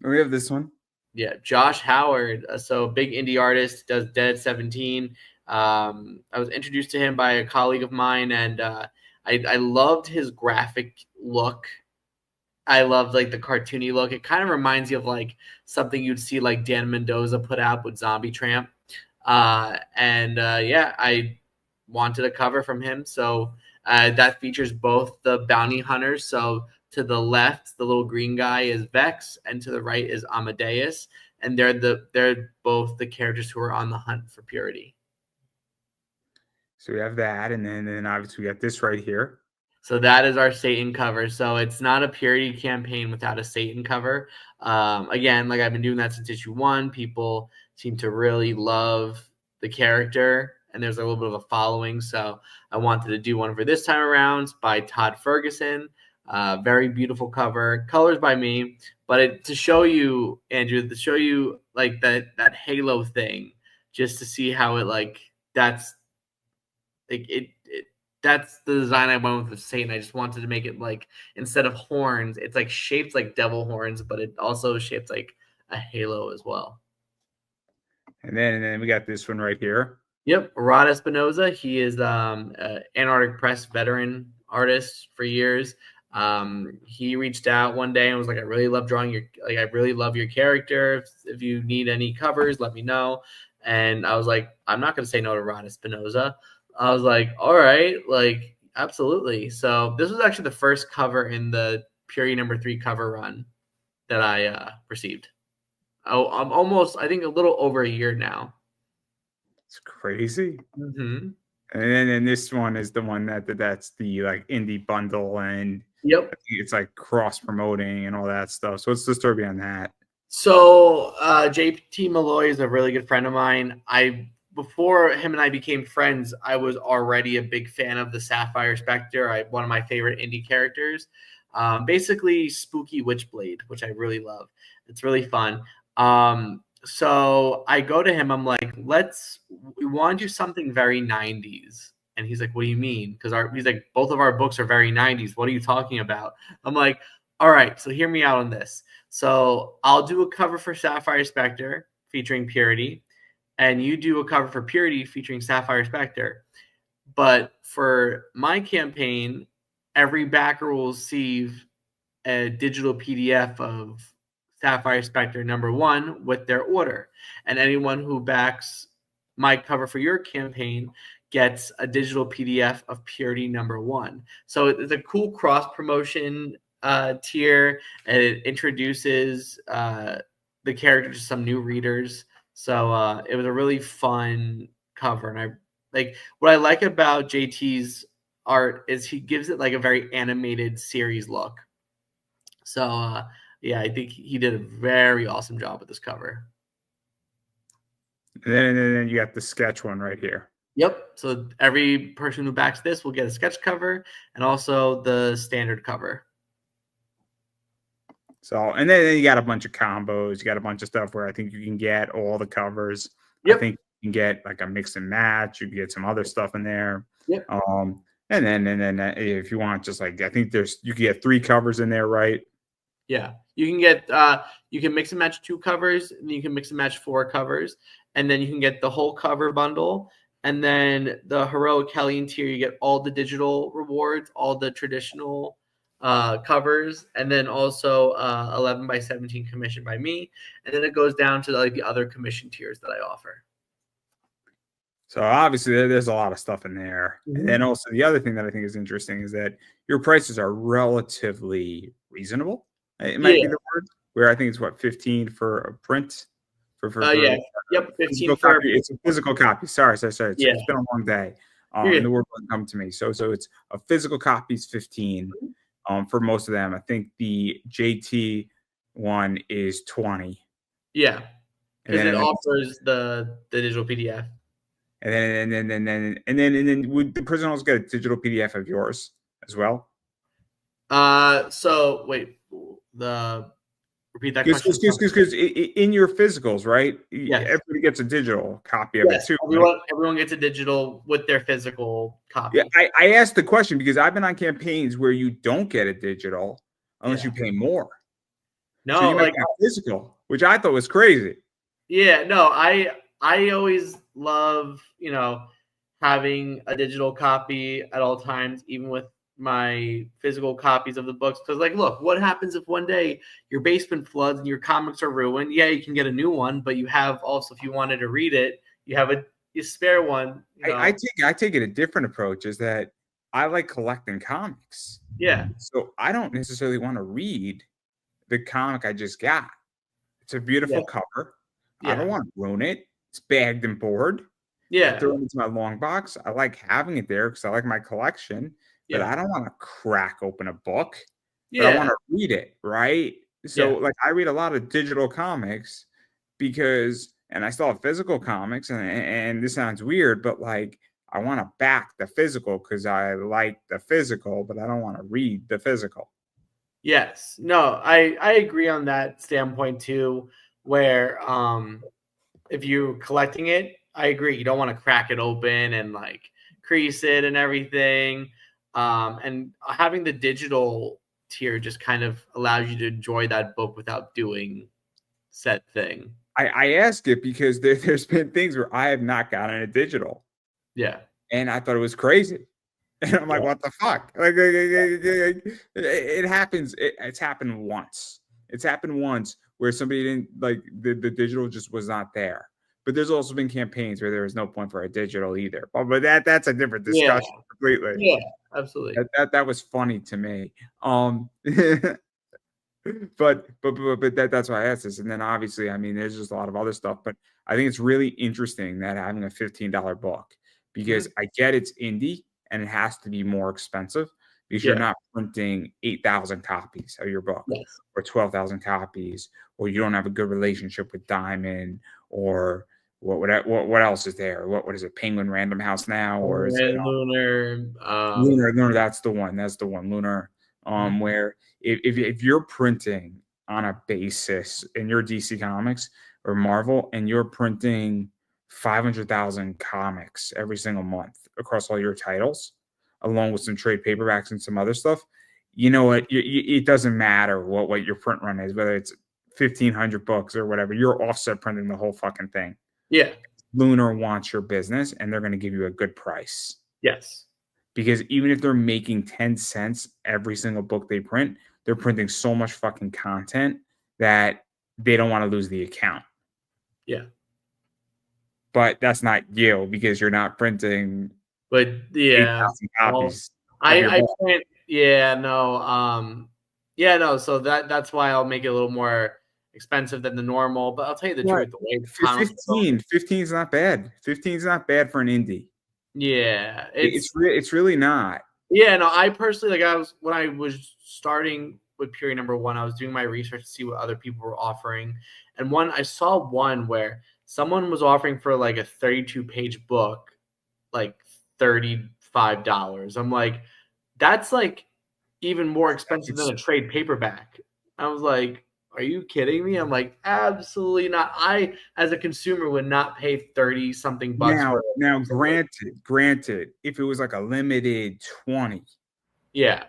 [SPEAKER 1] We have this one.
[SPEAKER 2] Yeah, Josh Howard, so big indie artist, does Dead 17. I was introduced to him by a colleague of mine, and I loved his graphic look. I loved like the cartoony look. It kind of reminds you of like something you'd see like Dan Mendoza put out with Zombie Tramp. Yeah, I wanted a cover from him, so that features both the bounty hunters. So to the left, the little green guy is Vex, and to the right is Amadeus, and they're both the characters who are on the hunt for Purity.
[SPEAKER 1] So we have that, and then obviously we got this right here.
[SPEAKER 2] So that is our Satan cover. So it's not a Purity campaign without a Satan cover. Again, like I've been doing that since issue 1. People seem to really love the character, and there's a little bit of a following. So I wanted to do one for this time around by Todd Ferguson. Very beautiful cover, colors by me. But to show you, Andrew, to show you like that halo thing, just to see how it like that's like that's the design I went with Satan. I just wanted to make it like instead of horns, it's like shaped like devil horns, but it also shaped like a halo as well.
[SPEAKER 1] And then we got this one right here.
[SPEAKER 2] Yep, Rod Espinoza. He is Antarctic Press veteran artist for years. He reached out one day and was like, I really love drawing I really love your character. If you need any covers, let me know. And I was like, I'm not going to say no to Rod Espinoza. I was like, all right, like, absolutely. So this was actually the first cover in the Purity #3 cover run that I received. Oh, I'm almost, I think, a little over a year now.
[SPEAKER 1] It's crazy.
[SPEAKER 2] Mm-hmm.
[SPEAKER 1] And then this one is the one that's the like indie bundle, and
[SPEAKER 2] yep,
[SPEAKER 1] it's like cross promoting and all that stuff. So what's the story behind that?
[SPEAKER 2] So JT Malloy is a really good friend of mine. Before him and I became friends, I was already a big fan of the Sapphire Spectre. One of my favorite indie characters. Basically spooky Witchblade, which I really love. It's really fun. So I go to him. I'm like, we want to do something very 90s. And he's like, what do you mean? Because he's like, both of our books are very 90s. What are you talking about? I'm like, all right, so hear me out on this. So I'll do a cover for Sapphire Spectre featuring Purity, and you do a cover for Purity featuring Sapphire Spectre. But for my campaign, every backer will receive a digital PDF of Sapphire Spectre #1 with their order. And anyone who backs my cover for your campaign gets a digital PDF of Purity #1. So it's a cool cross promotion tier, and it introduces the character to some new readers. So it was a really fun cover, and what I like about JT's art is he gives it like a very animated series look. So yeah, I think he did a very awesome job with this cover.
[SPEAKER 1] And then you got the sketch one right here.
[SPEAKER 2] Yep. So every person who backs this will get a sketch cover and also the standard cover.
[SPEAKER 1] So, and then you got a bunch of combos. You got a bunch of stuff where I think you can get all the covers.
[SPEAKER 2] Yep.
[SPEAKER 1] I think you can get like a mix and match. You can get some other stuff in there.
[SPEAKER 2] Yep.
[SPEAKER 1] And then if you want, just like I think you can get 3 covers in there, right?
[SPEAKER 2] Yeah, you can get you can mix and match 2 covers, and you can mix and match 4 covers, and then you can get the whole cover bundle. And then the Heroic Hellion tier, you get all the digital rewards, all the traditional covers, and then also 11 by 17 commissioned by me. And then it goes down to like the other commission tiers that I offer.
[SPEAKER 1] So obviously there's a lot of stuff in there. Mm-hmm. And then also the other thing that I think is interesting is that your prices are relatively reasonable. It might be the word, where I think it's what, 15 for a print.
[SPEAKER 2] Yeah. Yep. 15 for
[SPEAKER 1] copy. It's a physical copy. Sorry. It's been a long day. And the word won't come to me. So it's a physical copy is 15. For most of them, I think the JT one is 20.
[SPEAKER 2] Yeah, because it offers the digital PDF.
[SPEAKER 1] And then would the person also get a digital PDF of yours as well?
[SPEAKER 2] So wait, repeat that question.
[SPEAKER 1] Because in your physicals, right?
[SPEAKER 2] Yes.
[SPEAKER 1] Everybody gets a digital copy of it too.
[SPEAKER 2] Everyone gets a digital with their physical copy.
[SPEAKER 1] Yeah, I asked the question because I've been on campaigns where you don't get a digital unless you pay more.
[SPEAKER 2] No,
[SPEAKER 1] so you might get a physical, which I thought was crazy.
[SPEAKER 2] Yeah, no, I always love, having a digital copy at all times, even with my physical copies of the books. Because, look, what happens if one day your basement floods and your comics are ruined? Yeah, you can get a new one, but you have also, if you wanted to read it, you have a spare one.
[SPEAKER 1] I take it a different approach, is that I like collecting comics.
[SPEAKER 2] Yeah.
[SPEAKER 1] So I don't necessarily want to read the comic I just got. It's a beautiful cover. Yeah. I don't want to ruin it. It's bagged and board.
[SPEAKER 2] Yeah.
[SPEAKER 1] I throw it into my long box. I like having it there because I like my collection. But I don't want to crack open a book. But I want to read it, right? So I read a lot of digital comics and I still have physical comics, and this sounds weird, but I want to back the physical because I like the physical, but I don't want to read the physical.
[SPEAKER 2] Yes. No, I agree on that standpoint too, where if you're collecting it, I agree. You don't want to crack it open and crease it and everything. And having the digital tier just kind of allows you to enjoy that book without doing said thing.
[SPEAKER 1] I ask it because there's been things where I have not gotten a digital.
[SPEAKER 2] Yeah.
[SPEAKER 1] And I thought it was crazy. And I'm like, what the fuck? It happens. It's happened once. It's happened once where somebody didn't the digital just was not there. But there's also been campaigns where there was no point for a digital either. But that's a different discussion completely.
[SPEAKER 2] Yeah, absolutely.
[SPEAKER 1] That was funny to me. But that's why I asked this. And then obviously, I mean, there's just a lot of other stuff. But I think it's really interesting that having a $15 book, because I get it's indie and it has to be more expensive because you're not printing 8,000 copies of your book or 12,000 copies, or you don't have a good relationship with Diamond, or what else is there? What is it? Penguin Random House now, or is it
[SPEAKER 2] Lunar?
[SPEAKER 1] Lunar, that's the one. That's the one, Lunar. Where if you're printing on a basis in your DC Comics or Marvel, and you're printing 500,000 comics every single month across all your titles, along with some trade paperbacks and some other stuff, you know what? It doesn't matter what your print run is, whether it's 1,500 books or whatever. You're offset printing the whole fucking thing.
[SPEAKER 2] Yeah.
[SPEAKER 1] Lunar wants your business, and they're going to give you a good price.
[SPEAKER 2] Yes.
[SPEAKER 1] Because even if they're making 10 cents every single book they print, they're printing so much fucking content that they don't want to lose the account.
[SPEAKER 2] Yeah.
[SPEAKER 1] But that's not you, because you're not printing.
[SPEAKER 2] But
[SPEAKER 1] 8,000 copies.
[SPEAKER 2] I print. Yeah. No. Yeah, no, so that's why I'll make it a little more expensive than the normal. But I'll tell you the
[SPEAKER 1] Right.
[SPEAKER 2] truth, the way comics are going,
[SPEAKER 1] 15 is not bad. 15 is not bad for an indie.
[SPEAKER 2] yeah,
[SPEAKER 1] It's really not.
[SPEAKER 2] yeah. No, I personally like I was when I was starting with Period Number One, I was doing my research to see what other people were offering, and I saw one where someone was offering for like a 32-page book, like $35. I'm like, that's like even more expensive than
[SPEAKER 1] It's
[SPEAKER 2] a trade paperback. I was like, are you kidding me? I'm like, absolutely not. I, as a consumer, would not pay 30 something bucks for
[SPEAKER 1] now
[SPEAKER 2] it.
[SPEAKER 1] granted, if it was like a limited 20,
[SPEAKER 2] Yeah.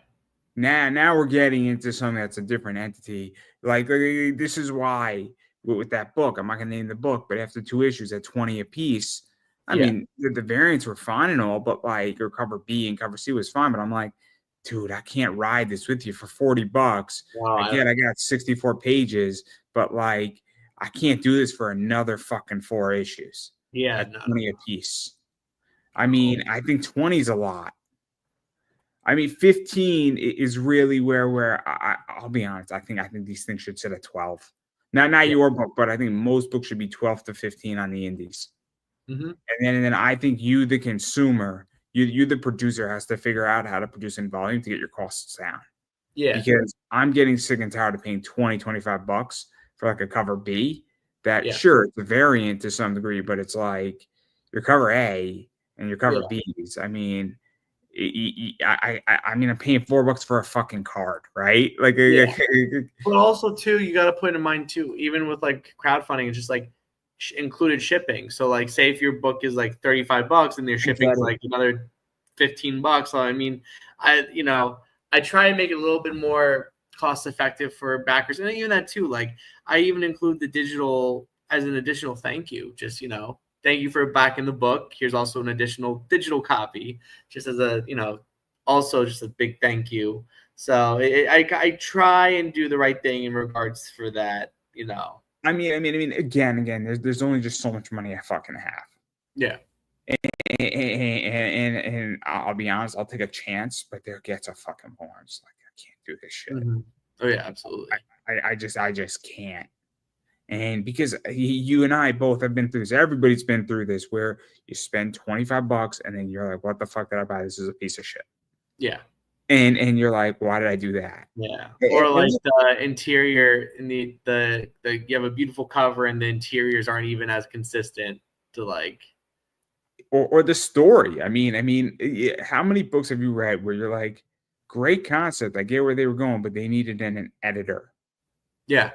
[SPEAKER 1] now we're getting into something that's a different entity. Like this is why with that book, I'm not gonna name the book, but after 2 issues at 20 a piece, I
[SPEAKER 2] Yeah.
[SPEAKER 1] mean the variants were fine and all, but like or cover B and cover C was fine, but I'm like, dude, I can't ride this with you for $40.
[SPEAKER 2] No,
[SPEAKER 1] Again, I got 64 pages, but like I can't do this for another fucking 4 issues
[SPEAKER 2] yeah,
[SPEAKER 1] at
[SPEAKER 2] no,
[SPEAKER 1] 20 a piece. I
[SPEAKER 2] no.
[SPEAKER 1] mean, I think 20 is a lot. I mean, 15 is really where I'll be honest. I think these things should sit at 12. Not
[SPEAKER 2] Yeah.
[SPEAKER 1] your book, but I think most books should be 12 to 15 on the indies.
[SPEAKER 2] Mm-hmm.
[SPEAKER 1] And then I think you, the consumer, you the producer, has to figure out how to produce in volume to get your costs down.
[SPEAKER 2] Yeah.
[SPEAKER 1] Because I'm getting sick and tired of paying 20, $25 for like a cover B. That
[SPEAKER 2] Yeah.
[SPEAKER 1] sure it's a variant to some degree, but it's like your cover A and your
[SPEAKER 2] Yeah.
[SPEAKER 1] cover Bs. I mean, I mean, I'm paying $4 for a fucking card, right? Like,
[SPEAKER 2] Yeah. But also, too, you got to put in mind, too, even with like crowdfunding, it's just like included shipping. So, like, say if your book is like $35 and their
[SPEAKER 1] I
[SPEAKER 2] shipping
[SPEAKER 1] get
[SPEAKER 2] is
[SPEAKER 1] it.
[SPEAKER 2] like another $15. So, I mean, I try and make it a little bit more cost effective for backers. And even that, too, like, I even include the digital as an additional thank you. Just, thank you for backing the book. Here's also an additional digital copy, just as also just a big thank you. So I try and do the right thing in regards for that.
[SPEAKER 1] I mean, again, there's only just so much money I fucking have,
[SPEAKER 2] Yeah.
[SPEAKER 1] and I'll be honest, I'll take a chance, but there gets a fucking point. I'm just like, I can't do this shit.
[SPEAKER 2] Mm-hmm. Oh yeah, absolutely.
[SPEAKER 1] I just can't. And because you and I both have been through this, everybody's been through this, where you spend $25 and then you're like, what the fuck did I buy? This is a piece of shit.
[SPEAKER 2] Yeah.
[SPEAKER 1] And you're like, why did I do that?
[SPEAKER 2] Yeah. Or like the interior in the you have a beautiful cover and the interiors aren't even as consistent to like.
[SPEAKER 1] Or the story. I mean, how many books have you read where you're like, great concept, I get where they were going, but they needed an editor.
[SPEAKER 2] Yeah.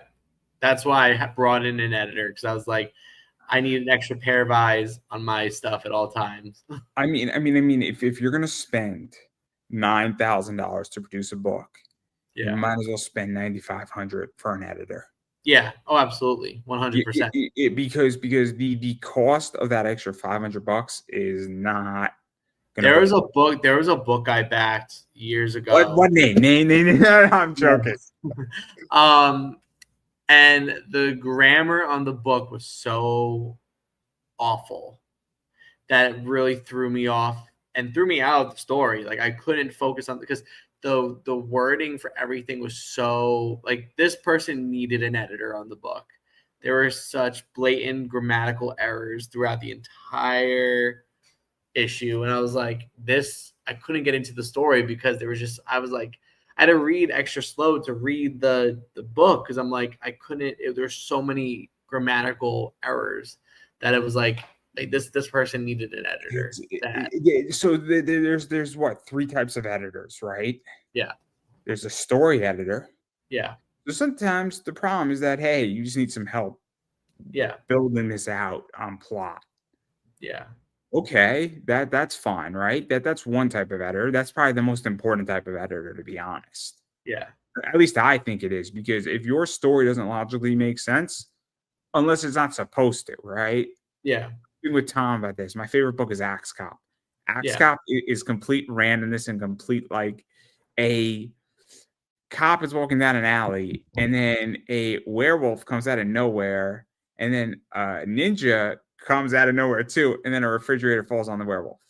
[SPEAKER 2] That's why I brought in an editor, because I was like, I need an extra pair of eyes on my stuff at all times.
[SPEAKER 1] I mean, if you're gonna spend $9,000 to produce a book, you
[SPEAKER 2] Yeah.
[SPEAKER 1] might as well spend $9,500 for an editor.
[SPEAKER 2] Yeah. Oh, absolutely. 100%.
[SPEAKER 1] Because the cost of that extra $500 is not gonna
[SPEAKER 2] There
[SPEAKER 1] go.
[SPEAKER 2] was a book I backed years ago.
[SPEAKER 1] What name? Name. I'm joking.
[SPEAKER 2] And the grammar on the book was so awful that it really threw me off and threw me out of the story. Like I couldn't focus on because the wording for everything was so like this person needed an editor on the book. There were such blatant grammatical errors throughout the entire issue, and I was like, this I couldn't get into the story because there was just I was like I had to read extra slow to read the book because I'm like I couldn't. There's so many grammatical errors that it was like this person needed an editor.
[SPEAKER 1] So there's what, three types of editors, right?
[SPEAKER 2] Yeah,
[SPEAKER 1] There's a story editor.
[SPEAKER 2] yeah,
[SPEAKER 1] So sometimes the problem is that, hey, you just need some help
[SPEAKER 2] yeah,
[SPEAKER 1] building this out on plot.
[SPEAKER 2] yeah,
[SPEAKER 1] Okay, that's fine, right? That's one type of editor. That's probably the most important type of editor, to be honest.
[SPEAKER 2] yeah,
[SPEAKER 1] At least I think it is, because if your story doesn't logically make sense, unless it's not supposed to, right?
[SPEAKER 2] yeah,
[SPEAKER 1] With Tom about this. My favorite book is Axe Cop. Axe
[SPEAKER 2] yeah,
[SPEAKER 1] Cop is complete randomness and complete, like, a cop is walking down an alley and then a werewolf comes out of nowhere and then a ninja comes out of nowhere too, and then a refrigerator falls on the werewolf.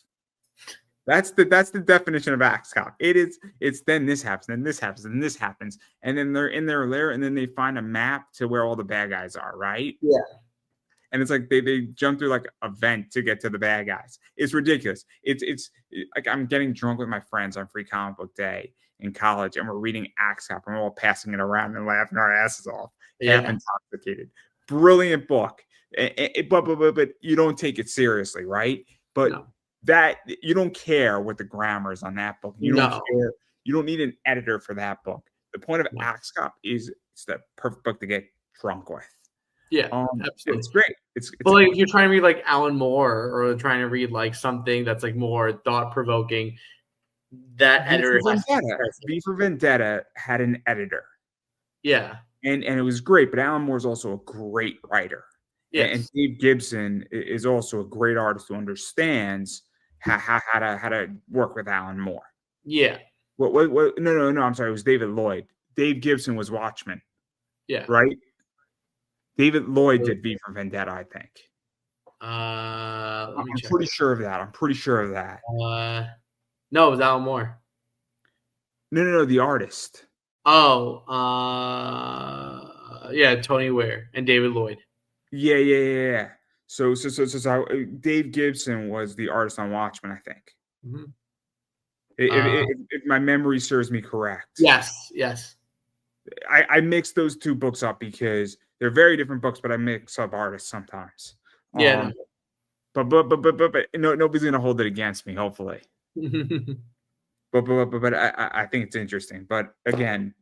[SPEAKER 1] That's the definition of axe cop. It's then this happens, then this happens, and this happens, and then they're in their lair, and then they find a map to where all the bad guys are, right?
[SPEAKER 2] Yeah.
[SPEAKER 1] And it's like they jump through like a vent to get to the bad guys. It's ridiculous. It's like I'm getting drunk with my friends on Free Comic Book Day in college, and we're reading Axe Cop, and we're all passing it around and laughing our asses off, half intoxicated. Brilliant book, but you don't take it seriously, right? But that you don't care what the grammar is on that book. You don't care. You don't need an editor for that book. The point of Axe Cop is it's the perfect book to get drunk with.
[SPEAKER 2] Yeah, absolutely.
[SPEAKER 1] It's great.
[SPEAKER 2] But like if you're trying to read like Alan Moore or trying to read like something that's like more thought provoking, that editor
[SPEAKER 1] V for Vendetta had an editor.
[SPEAKER 2] Yeah.
[SPEAKER 1] And it was great, but Alan Moore is also a great writer. Yes. And Dave Gibson is also a great artist who understands how to work with Alan Moore.
[SPEAKER 2] Yeah.
[SPEAKER 1] What no, I'm sorry, it was David Lloyd. Dave Gibson was Watchmen.
[SPEAKER 2] Yeah.
[SPEAKER 1] Right? David Lloyd did V for Vendetta, I think.
[SPEAKER 2] I'm
[SPEAKER 1] pretty sure of that.
[SPEAKER 2] No, it was Alan Moore.
[SPEAKER 1] No, the artist.
[SPEAKER 2] Oh, yeah, Tony Ware and David Lloyd.
[SPEAKER 1] Yeah. So Dave Gibson was the artist on Watchmen, I think.
[SPEAKER 2] Mm-hmm.
[SPEAKER 1] If my memory serves me correct.
[SPEAKER 2] Yes.
[SPEAKER 1] I mix those two books up because they're very different books, but I mix up artists sometimes.
[SPEAKER 2] Yeah.
[SPEAKER 1] But nobody's gonna hold it against me, hopefully. but I think it's interesting. But again,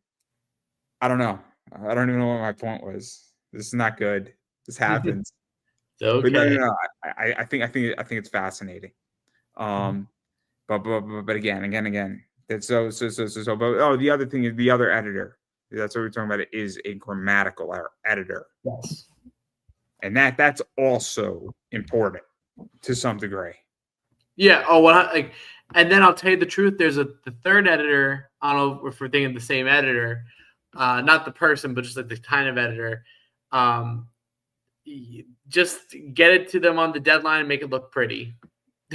[SPEAKER 1] I don't know. I don't even know what my point was. This is not good. This happens.
[SPEAKER 2] Okay.
[SPEAKER 1] But no. I think it's fascinating. But again. That's so. But the other thing is the other editor. That's what we're talking about. Is a grammatical editor.
[SPEAKER 2] Yes.
[SPEAKER 1] And that's also important to some degree.
[SPEAKER 2] Yeah. Oh, and then I'll tell you the truth. There's the third editor. I don't know if we're thinking the same editor, not the person, but just like the kind of editor. Just get it to them on the deadline and make it look pretty.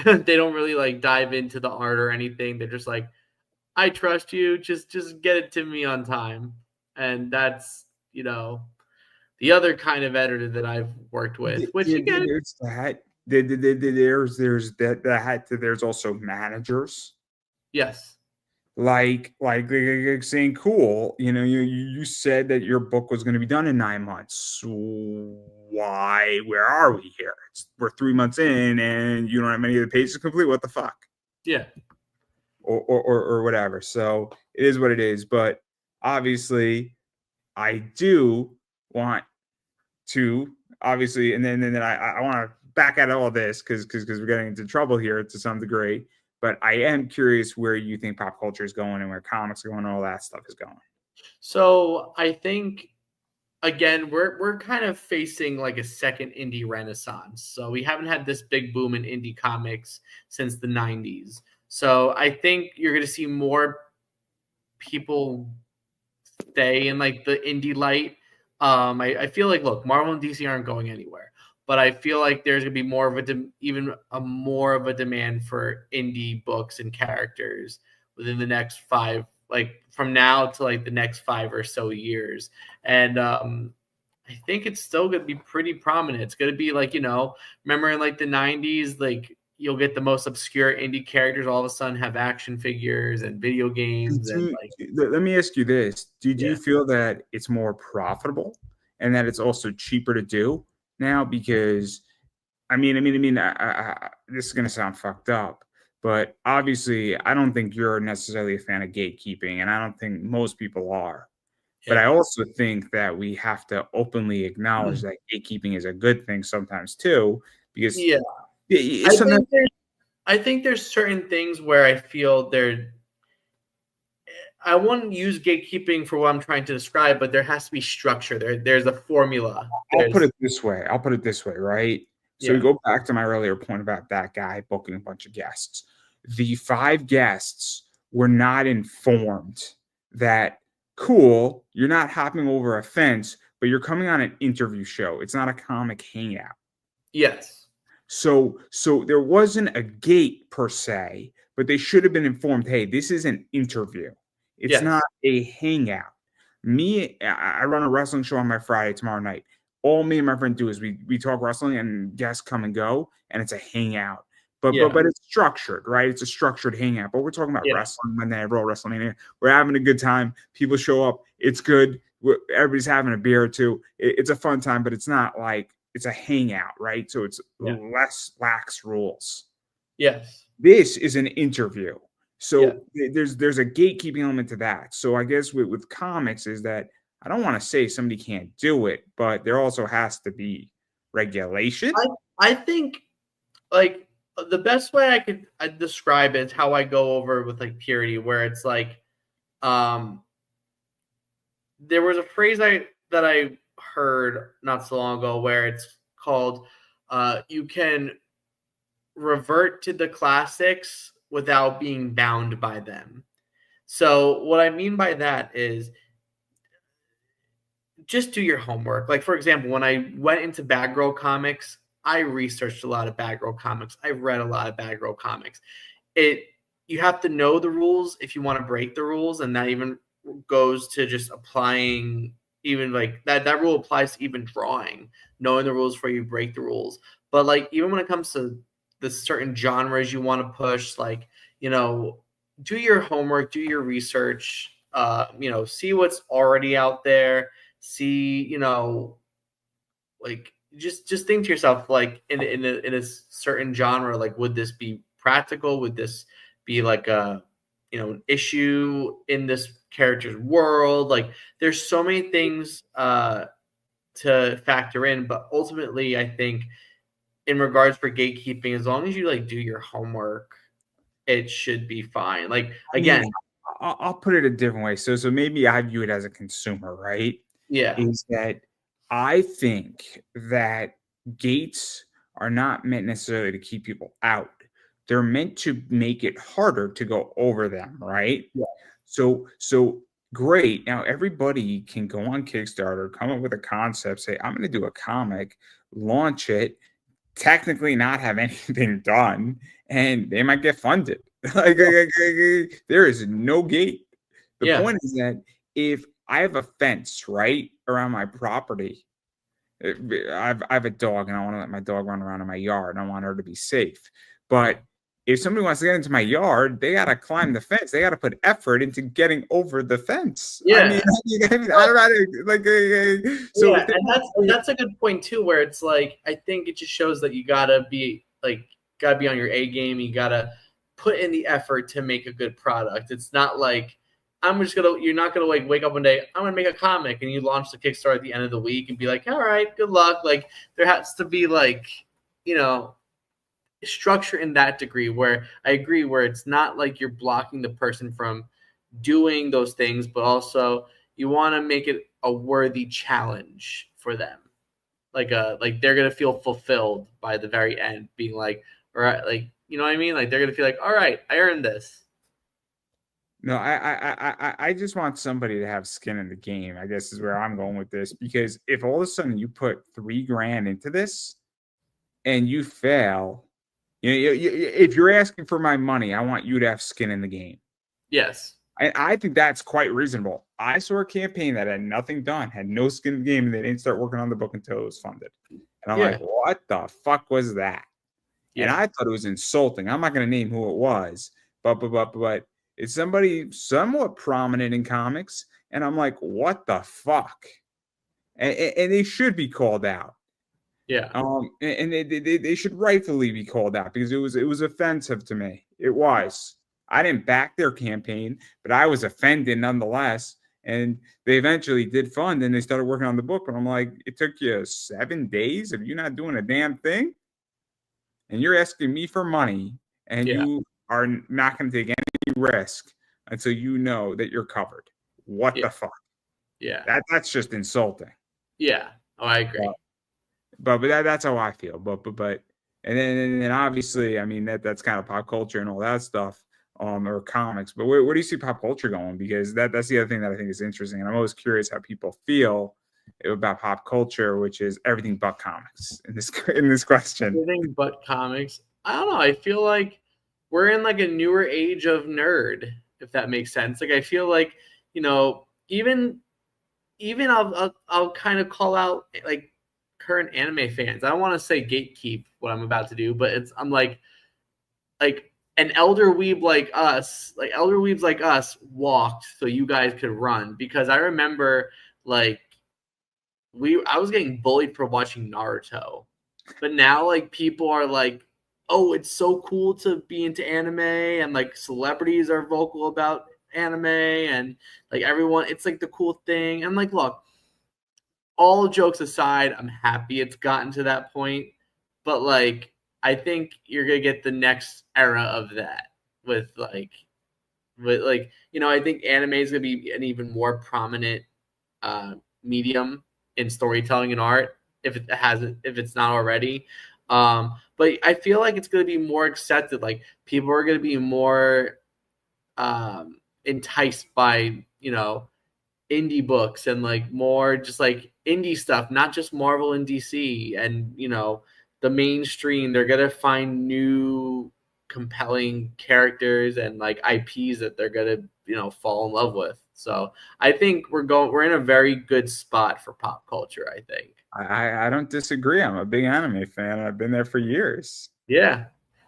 [SPEAKER 2] They don't really like dive into the art or anything. They're just like, I trust you. Just get it to me on time. And that's, the other kind of editor that I've worked with. Which again,
[SPEAKER 1] there's that. There's also managers.
[SPEAKER 2] Yes.
[SPEAKER 1] Like saying, cool, you said that your book was going to be done in 9 months. Why? Where are we here? We're 3 months in, and you don't have many of the pages complete. What the fuck?
[SPEAKER 2] Yeah.
[SPEAKER 1] Or whatever. So it is what it is. But obviously, I do want to and then I want to back out of all this because we're getting into trouble here to some degree. But I am curious where you think pop culture is going and where comics are going and all that stuff is going.
[SPEAKER 2] So I think, again, we're kind of facing like a second indie renaissance. So we haven't had this big boom in indie comics since the 90s. So I think you're going to see more people stay in like the indie light. I feel like, look, Marvel and DC aren't going anywhere. But I feel like there's going to be more of a demand for indie books and characters within the next 5, like from now to like the next 5 or so years. And I think it's still going to be pretty prominent. It's going to be like, remember in like the 90s, like you'll get the most obscure indie characters all of a sudden have action figures and video games.
[SPEAKER 1] Let me ask you this. Do you feel that it's more profitable and that it's also cheaper to do now? Because I mean, this is going to sound fucked up, but obviously I don't think you're necessarily a fan of gatekeeping, and I don't think most people are. But I also think that we have to openly acknowledge that gatekeeping is a good thing sometimes too, because
[SPEAKER 2] I think there's certain things where I feel I won't use gatekeeping for what I'm trying to describe, but there has to be structure. There's a formula.
[SPEAKER 1] I'll put it this way, right? So we go back to my earlier point about that guy booking a bunch of guests. The 5 guests were not informed that, cool, you're not hopping over a fence, but you're coming on an interview show. It's not a comic hangout.
[SPEAKER 2] Yes.
[SPEAKER 1] So there wasn't a gate per se, but they should have been informed, hey, this is an interview. It's
[SPEAKER 2] Yes.
[SPEAKER 1] not a hangout. I run a wrestling show on my Friday tomorrow night. All me and my friend do is we talk wrestling and guests come and go, and it's a hangout. But
[SPEAKER 2] Yeah.
[SPEAKER 1] but it's structured, right? It's a structured hangout. But we're talking about
[SPEAKER 2] Yeah.
[SPEAKER 1] wrestling Monday Night Raw, WrestleMania. We're having a good time. People show up. It's good. Everybody's having a beer or two. It's a fun time, but it's not like it's a hangout, right? So it's less lax rules.
[SPEAKER 2] Yes.
[SPEAKER 1] This is an interview. So
[SPEAKER 2] Yeah.
[SPEAKER 1] there's a gatekeeping element to that. So I guess with comics is that I don't want to say somebody can't do it, but there also has to be regulation.
[SPEAKER 2] I think like the best way I'd describe it is how I go over with like purity, where it's like there was a phrase that I heard not so long ago where it's called you can revert to the classics without being bound by them. So what I mean by that is just do your homework. Like, for example, when I went into Bad Girl Comics, I researched a lot of Bad Girl Comics. I read a lot of Bad Girl Comics. You have to know the rules if you want to break the rules, and that even goes to just applying even like that rule applies to even drawing, knowing the rules before you break the rules. But like even when it comes to the certain genres you want to push, like, do your homework, do your research, see what's already out there, see, like just think to yourself, like in a certain genre, like would this be practical? Would this be like a an issue in this character's world? Like there's so many things to factor in, but ultimately I think in regards for gatekeeping, as long as you like do your homework, it should be fine. Like again,
[SPEAKER 1] I'll put it a different way. So maybe I view it as a consumer, right?
[SPEAKER 2] yeah,
[SPEAKER 1] Is that I think that gates are not meant necessarily to keep people out. They're meant to make it harder to go over them, right?
[SPEAKER 2] yeah,
[SPEAKER 1] So great. Now everybody can go on Kickstarter, come up with a concept, say, I'm going to do a comic, launch it, technically not have anything done, and they might get funded. There is no gate. The
[SPEAKER 2] yeah,
[SPEAKER 1] point is that if I have a fence right around my property, I have a dog and I want to let my dog run around in my yard and I want her to be safe. But if somebody wants to get into my yard, they got to climb the fence. They got to put effort into getting over the fence.
[SPEAKER 2] yeah.
[SPEAKER 1] I mean, I don't know, like, so
[SPEAKER 2] Yeah, and that's a good point too, where it's like I think it just shows that you gotta be on your A game. You gotta put in the effort to make a good product. It's not like you're not gonna like wake up one day, I'm gonna make a comic and you launch the Kickstarter at the end of the week and be like, all right, good luck. Like there has to be like, structure in that degree where I agree, where it's not like you're blocking the person from doing those things, but also you want to make it a worthy challenge for them. Like they're gonna feel fulfilled by the very end, being like, all right, like you know what I mean? Like they're gonna feel like, all right, I earned this.
[SPEAKER 1] No, I just want somebody to have skin in the game, I guess is where I'm going with this. Because if all of a sudden you put $3,000 into this and you fail, if you're asking for my money, I want you to have skin in the game.
[SPEAKER 2] Yes.
[SPEAKER 1] I think that's quite reasonable. I saw a campaign that had nothing done, had no skin in the game, and they didn't start working on the book until it was funded. And I'm like, what the fuck was that? And I thought it was insulting. I'm not going to name who it was, but it's somebody somewhat prominent in comics. And I'm like, what the fuck? And they should be called out.
[SPEAKER 2] Yeah.
[SPEAKER 1] And they should rightfully be called out because it was offensive to me. It was. I didn't back their campaign, but I was offended nonetheless. And they eventually did fund and they started working on the book. But I'm like, it took you 7 days of you not doing a damn thing? And you're asking me for money and you are not going to take any risk until you know that you're covered. What the fuck?
[SPEAKER 2] Yeah.
[SPEAKER 1] That's just insulting.
[SPEAKER 2] Yeah. Oh, I agree.
[SPEAKER 1] But that's how I feel. But and then obviously, I mean that's kind of pop culture and all that stuff, or comics. But where do you see pop culture going? Because that's the other thing that I think is interesting, and I'm always curious how people feel about pop culture, which is everything but comics in this question.
[SPEAKER 2] Everything but comics. I don't know. I feel like we're in like a newer age of nerd, if that makes sense. Like I feel like, you know, even I'll kind of call out like current anime fans. I don't want to say gatekeep what I'm about to do, but I'm like an elder weeb like us, like elder weebs like us walked so you guys could run, because I remember like I was getting bullied for watching Naruto. But now like people are like, "Oh, it's so cool to be into anime," and like celebrities are vocal about anime, and like everyone, it's like the cool thing. I'm like, look, all jokes aside, I'm happy it's gotten to that point. But like, I think you're gonna get the next era of that with like, you know, I think anime is gonna be an even more prominent uh, medium in storytelling and art if it's not already. But I feel like it's gonna be more accepted. Like people are gonna be more enticed by, you know, indie books and like more just like indie stuff, not just Marvel and DC and, you know, the mainstream. They're gonna find new compelling characters and like IPs that they're gonna, you know, fall in love with. So I think we're in a very good spot for pop culture, I think.
[SPEAKER 1] I don't disagree. I'm a big anime fan. I've been there for years.
[SPEAKER 2] Yeah.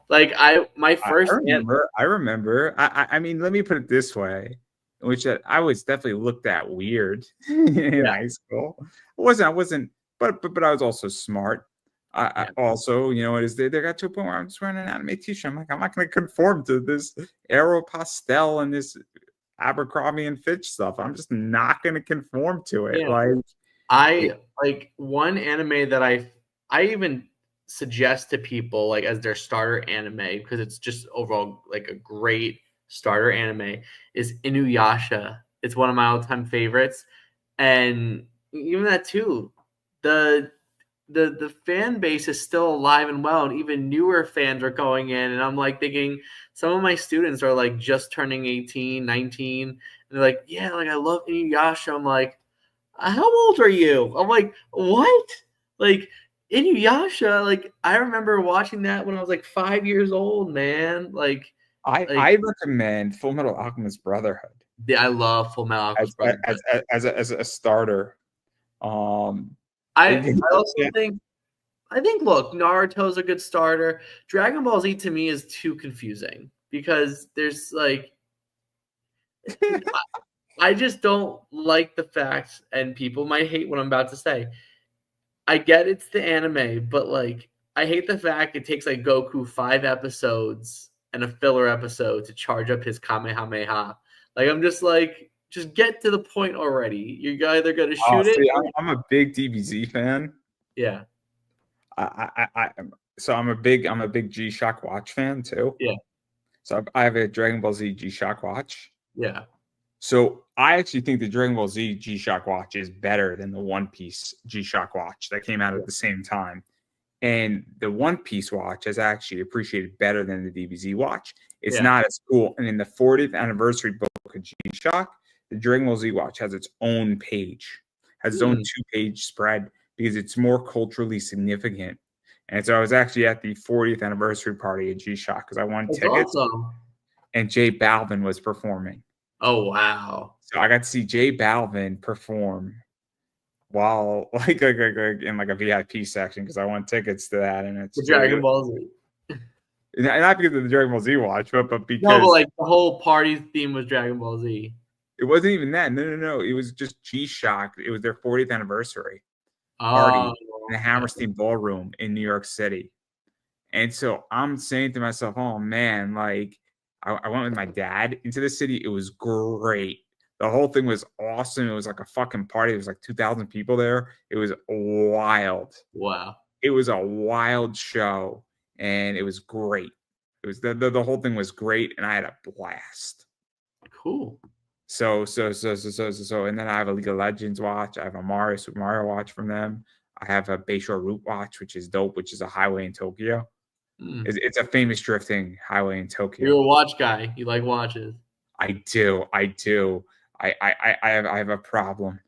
[SPEAKER 2] Like my
[SPEAKER 1] I
[SPEAKER 2] first
[SPEAKER 1] remember. I remember. I mean, let me put it this way, which that I was definitely looked at weird in
[SPEAKER 2] yeah,
[SPEAKER 1] high school. I wasn't, but I was also smart. I
[SPEAKER 2] yeah.
[SPEAKER 1] also, you know, it is they got to a point where I'm just wearing an anime t-shirt. I'm like, I'm not going to conform to this Aeropostale and this Abercrombie and Fitch stuff. I'm just not going to conform to it.
[SPEAKER 2] Yeah.
[SPEAKER 1] Like, it,
[SPEAKER 2] I like one anime that I even suggest to people like as their starter anime, because it's just overall like a great starter anime, is Inuyasha. It's one of my all-time favorites. And even that too, the the fan base is still alive and well, and even newer fans are going in, and I'm like thinking some of my students are like just turning 18, 19, and they're like, yeah, like I love Inuyasha. I'm like, how old are you? I'm like, what? Like Inuyasha, like I remember watching that when I was like 5 years old, man. Like
[SPEAKER 1] I recommend Full Metal Alchemist Brotherhood
[SPEAKER 2] I love Full Metal Alchemist Brotherhood.
[SPEAKER 1] as a starter. Um,
[SPEAKER 2] I also think look, Naruto's a good starter. Dragon Ball Z to me is too confusing because there's like I just don't like the fact, and people might hate what I'm about to say. I get it's the anime, but like I hate the fact it takes like Goku 5 episodes and a filler episode to charge up his Kamehameha. Like I'm just like, just get to the point already. You're either gonna
[SPEAKER 1] oh,
[SPEAKER 2] shoot it,
[SPEAKER 1] see,
[SPEAKER 2] or,
[SPEAKER 1] I'm a big DBZ fan.
[SPEAKER 2] yeah,
[SPEAKER 1] So I'm a big G Shock Watch fan too.
[SPEAKER 2] yeah,
[SPEAKER 1] So I have a Dragon Ball Z G Shock Watch.
[SPEAKER 2] yeah,
[SPEAKER 1] So I actually think the Dragon Ball Z G Shock Watch is better than the One Piece G Shock Watch that came out
[SPEAKER 2] yeah,
[SPEAKER 1] at the same time. And the One Piece watch is actually appreciated better than the DBZ watch. It's
[SPEAKER 2] yeah.
[SPEAKER 1] not as cool. And in the 40th anniversary book of G Shock, the Dragon Ball Z watch has its own page, has its own
[SPEAKER 2] Hmm,
[SPEAKER 1] 2-page spread because it's more culturally significant. And so I was actually at the 40th anniversary party at G Shock because I won
[SPEAKER 2] that's
[SPEAKER 1] tickets
[SPEAKER 2] awesome.
[SPEAKER 1] and J Balvin was performing.
[SPEAKER 2] Oh wow.
[SPEAKER 1] So I got to see J Balvin perform while like in like a VIP section because I won tickets to that, and
[SPEAKER 2] The
[SPEAKER 1] it's
[SPEAKER 2] Dragon Ball Z.
[SPEAKER 1] not because of the Dragon Ball Z watch, but
[SPEAKER 2] No, but
[SPEAKER 1] because
[SPEAKER 2] like the whole party theme was Dragon Ball Z.
[SPEAKER 1] it wasn't even that. No. It was just G Shock. It was their 40th anniversary
[SPEAKER 2] Oh,
[SPEAKER 1] party in the
[SPEAKER 2] okay.
[SPEAKER 1] Hammerstein Ballroom in New York City. And so I'm saying to myself, oh man, like I went with my dad into the city. It was great. The whole thing was awesome. It was like a fucking party. There was like 2,000 people there. It was wild.
[SPEAKER 2] Wow.
[SPEAKER 1] It was a wild show, and it was great. It was the whole thing was great, and I had a blast.
[SPEAKER 2] Cool.
[SPEAKER 1] And then I have a League of Legends watch. I have a Super Mario watch from them. I have a Bayshore Route watch, which is dope, which is a highway in Tokyo.
[SPEAKER 2] Hmm.
[SPEAKER 1] It's a famous drifting highway in
[SPEAKER 2] You're
[SPEAKER 1] Tokyo.
[SPEAKER 2] a watch guy. You like watches.
[SPEAKER 1] I do. I do. I have a problem.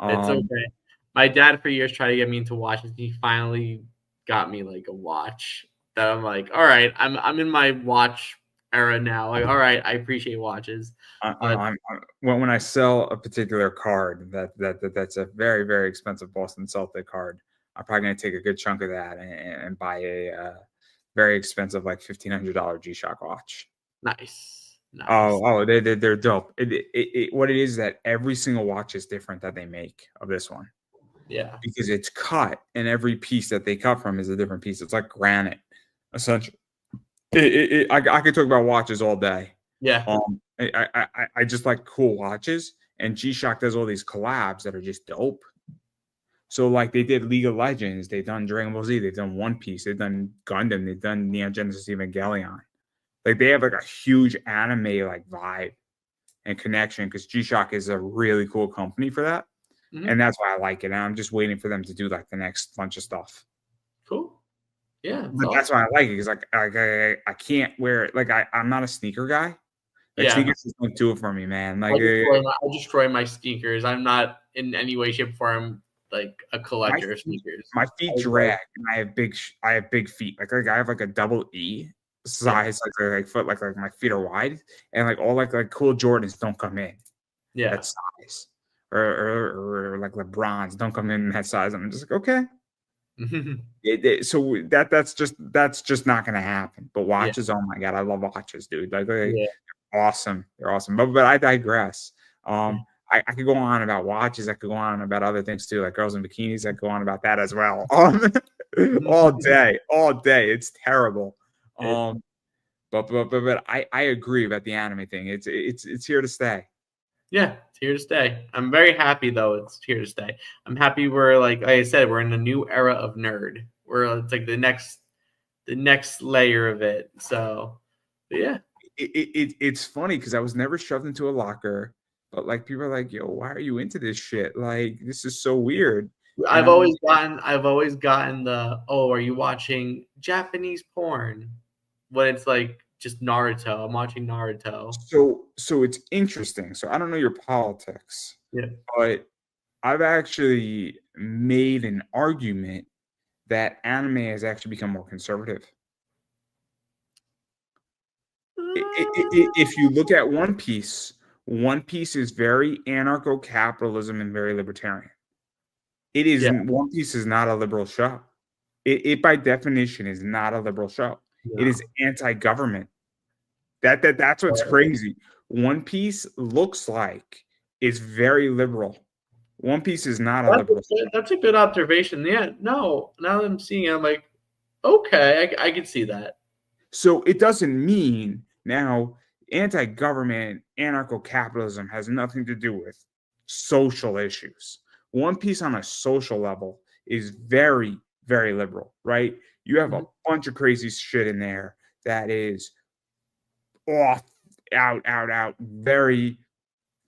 [SPEAKER 2] It's
[SPEAKER 1] Um,
[SPEAKER 2] okay. My dad for years tried to get me into watches. He finally got me like a watch that I'm like, all right, I'm in my watch era now. Like, all right, I appreciate watches. But
[SPEAKER 1] When I sell a particular card that's a very, very expensive Boston Celtic card, I'm probably gonna take a good chunk of that and buy a very expensive like $1,500 G-Shock watch.
[SPEAKER 2] nice.
[SPEAKER 1] They're dope. What it is that every single watch is different that they make of this one.
[SPEAKER 2] Yeah.
[SPEAKER 1] Because it's cut, and every piece that they cut from is a different piece. It's like granite, essentially. I could talk about watches all day.
[SPEAKER 2] Yeah.
[SPEAKER 1] I just like cool watches, and G-Shock does all these collabs that are just dope. So like they did League of Legends, they've done Dragon Ball Z, they've done One Piece, they've done Gundam, they've done Neon Genesis Evangelion. Like they have like a huge anime like vibe and connection because G-Shock is a really cool company for that.
[SPEAKER 2] Mhm.
[SPEAKER 1] And that's why I like it. And I'm just waiting for them to do like the next bunch of stuff.
[SPEAKER 2] Cool. Yeah.
[SPEAKER 1] But that's why I like it because like I can't wear it. Like I'm not a sneaker guy. Like sneakers just don't do it for me, man. Like
[SPEAKER 2] I destroy my sneakers. I'm not in any way, shape, or form like a collector of sneakers.
[SPEAKER 1] My feet drag, and I have big feet. Like I have like a double E size, like foot, like my feet are wide, and like all like cool Jordans don't come in.
[SPEAKER 2] Yeah.
[SPEAKER 1] That size. Or like LeBrons don't come in that size. I'm just like, okay. So that's just not gonna happen. But watches, oh my god, I love watches, dude. Like they're awesome. They're awesome. But I digress. I could go on about watches. I could go on about other things too, like girls in bikinis. I could go on about that as well. All day. It's terrible. But I agree about the anime thing. It's here to stay.
[SPEAKER 2] Yeah, it's here to stay. I'm very happy though. It's here to stay. I'm happy we're like I said, we're in a new era of nerd. It's like the next layer of it. So, yeah.
[SPEAKER 1] It's funny because I was never shoved into a locker, but like people are like, "Yo, why are you into this shit? Like, this is so weird."
[SPEAKER 2] I've always gotten the, "Oh, are you watching Japanese porn?" When it's like just Naruto. I'm watching Naruto.
[SPEAKER 1] So it's interesting. So I don't know your politics.
[SPEAKER 2] Yeah.
[SPEAKER 1] But I've actually made an argument that anime has actually become more conservative. If you look at One Piece is very anarcho-capitalism and very libertarian. One Piece is not a liberal show. It by definition is not a liberal show. No. It is anti-government. That's what's crazy. One Piece looks like it's very liberal. One Piece is not a liberal show.
[SPEAKER 2] That's a good observation. Yeah, no, now that I'm seeing it, I'm like, okay, I can see that.
[SPEAKER 1] So it doesn't mean now anti-government, anarcho-capitalism has nothing to do with social issues. One Piece on a social level is very, very liberal, right? You have a bunch of crazy shit in there that is out, very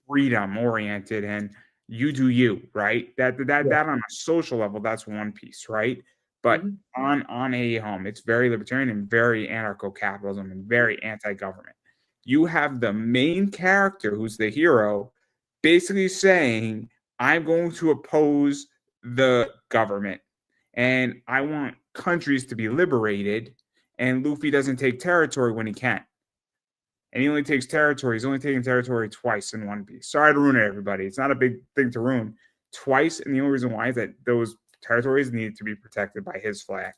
[SPEAKER 1] freedom-oriented, and you do you, right? That on a social level, that's One Piece, right? But on a it's very libertarian and very anarcho-capitalism and very anti-government. You have the main character, who's the hero, basically saying, I'm going to oppose the government and I want countries to be liberated, and Luffy doesn't take territory when he can. And he only takes territory. He's only taken territory twice in One Piece. Sorry to ruin it, everybody. It's not a big thing to ruin. Twice, and the only reason why is that those territories needed to be protected by his flag.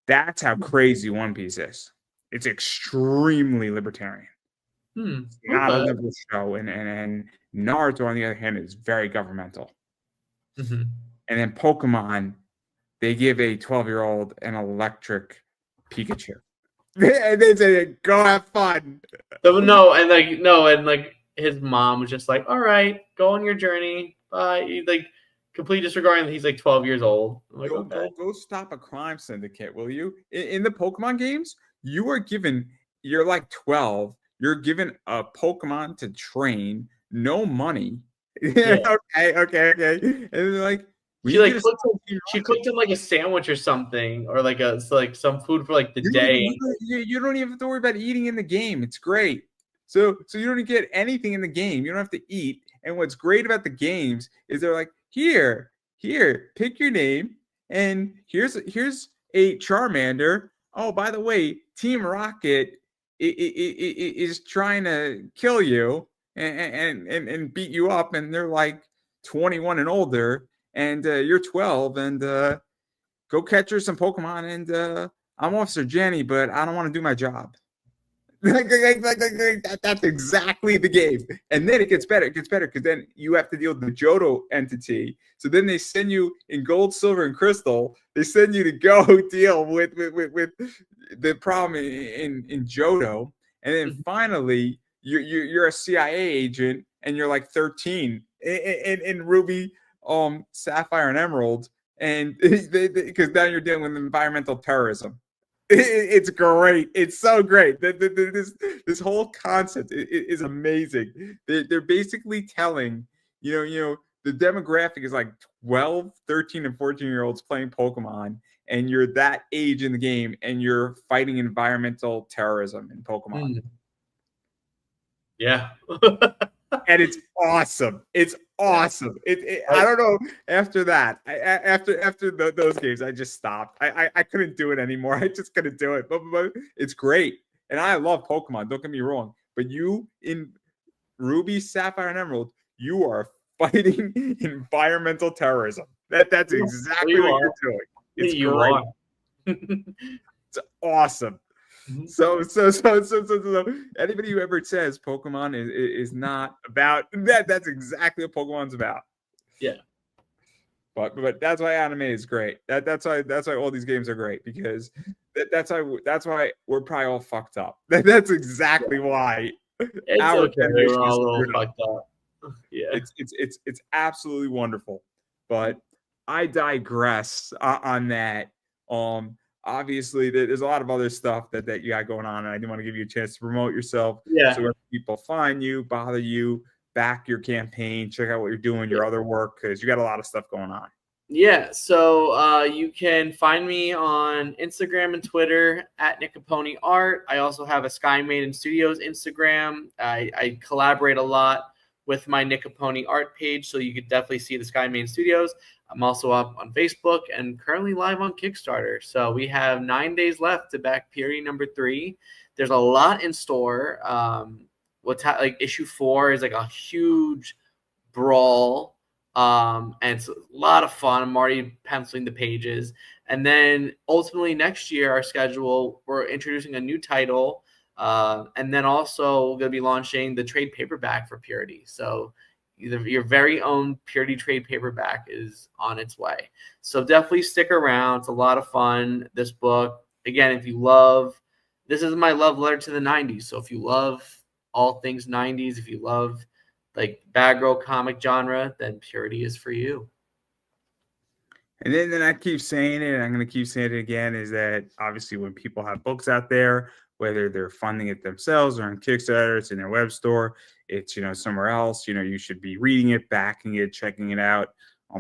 [SPEAKER 1] That's how crazy One Piece is. It's extremely libertarian. It's not a liberal show. And Naruto, on the other hand, is very governmental. And then Pokemon, they give a 12-year-old an electric Pikachu. And they say, go have fun.
[SPEAKER 2] And his mom was just like, all right, go on your journey. Bye. Like, completely disregarding that he's like 12 years old. I'm like,
[SPEAKER 1] go stop a crime syndicate, will you? In the Pokemon games, you're like 12. You're given a Pokemon to train, no money.
[SPEAKER 2] Yeah.
[SPEAKER 1] Okay. And they're like,
[SPEAKER 2] she cooked him like a sandwich or something, or like some food for like the day.
[SPEAKER 1] You don't even have to worry about eating in the game. It's great. So you don't get anything in the game. You don't have to eat. And what's great about the games is they're like, here, pick your name, and here's a Charmander. Oh, by the way, Team Rocket is trying to kill you and beat you up, and they're like 21 and older, and you're 12, and go catch her some Pokemon, and I'm Officer Jenny, but I don't want to do my job. That's exactly the game. And then it gets better. It gets better because then you have to deal with the Johto entity. So then they send you in Gold, Silver, and Crystal. They send you to go deal with the problem in Johto. And then finally, you're a CIA agent, and you're like 13 in Ruby, Sapphire, and Emerald. And because now you're dealing with environmental terrorism. It's great. It's so great. This whole concept is amazing. They're basically telling, the demographic is like 12, 13, and 14-year-olds playing Pokemon, and you're that age in the game, and you're fighting environmental terrorism in Pokemon.
[SPEAKER 2] Yeah.
[SPEAKER 1] And it's awesome. It's awesome. I don't know. After that, after those games, I just stopped. I couldn't do it anymore. I just couldn't do it. But it's great, and I love Pokemon. Don't get me wrong. But you in Ruby, Sapphire, and Emerald, you are fighting environmental terrorism. That's exactly what you're doing. It's great. It's awesome. So anybody who ever says Pokemon is not about that, that's exactly what Pokemon's about.
[SPEAKER 2] Yeah.
[SPEAKER 1] But that's why anime is great. That's why all these games are great, because that's why we're probably all fucked up. That's exactly why
[SPEAKER 2] our generation is all a little fucked up. Yeah.
[SPEAKER 1] It's absolutely wonderful. But I digress on that. Obviously, there's a lot of other stuff that you got going on, and I didn't want to give you a chance to promote yourself.
[SPEAKER 2] Yeah.
[SPEAKER 1] So if people find you, bother you, back your campaign, check out what you're doing, your other work, because you got a lot of stuff going on.
[SPEAKER 2] Yeah. So you can find me on Instagram and Twitter at Caponi Art. I also have a Sky Maiden Studios Instagram. I collaborate a lot with my Caponi Art page, so you could definitely see the Sky Maiden Studios. I'm also up on Facebook and currently live on Kickstarter. So we have 9 days left to back period number 3. There's a lot in store. Like issue 4 is like a huge brawl, and it's a lot of fun. I'm already penciling the pages. And then ultimately next year, our schedule, we're introducing a new title, and then also we're going to be launching the trade paperback for Purity. So your very own Purity trade paperback is on its way. So definitely stick around. It's a lot of fun. This book, again, if you love, this is my love letter to the 90s. So if you love all things 90s, if you love like bad girl comic genre, then Purity is for you.
[SPEAKER 1] And then I keep saying it, and I'm going to keep saying it again, is that obviously when people have books out there, whether they're funding it themselves or on Kickstarter, it's in their web store, it's, somewhere else, you should be reading it, backing it, checking it out.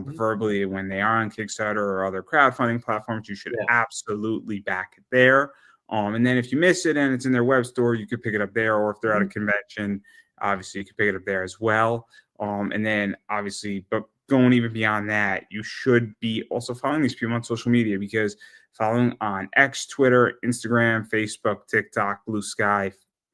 [SPEAKER 1] Preferably when they are on Kickstarter or other crowdfunding platforms, you should absolutely back it there. And then if you miss it and it's in their web store, you could pick it up there. Or if they're at a convention, obviously you could pick it up there as well. And then obviously, but going even beyond that, you should be also following these people on social media, because following on X, Twitter, Instagram, Facebook, TikTok, Blue Sky,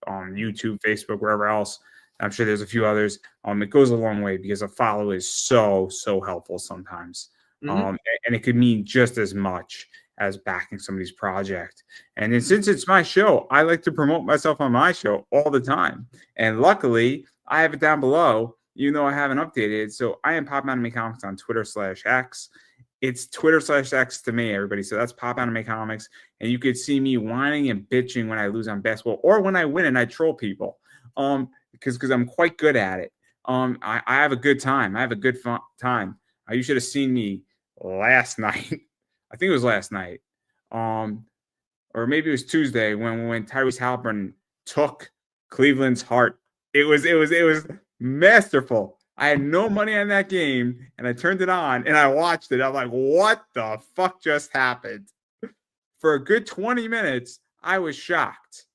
[SPEAKER 1] YouTube, Facebook, wherever else, I'm sure there's a few others. It goes a long way, because a follow is so helpful sometimes. And it could mean just as much as backing somebody's project. And then since it's my show, I like to promote myself on my show all the time. And luckily, I have it down below, even though I haven't updated. So I am Pop Anime Comics on Twitter/X. It's Twitter/X to me, everybody. So that's Pop Anime Comics. And you could see me whining and bitching when I lose on basketball, or when I win and I troll people. Because I'm quite good at it. I have a good time. I have a good time. You should have seen me last night. I think it was last night. Or maybe it was Tuesday when Tyrese Halliburton took Cleveland's heart. It was masterful. I had no money on that game, and I turned it on and I watched it. I'm like, what the fuck just happened? For a good 20 minutes, I was shocked.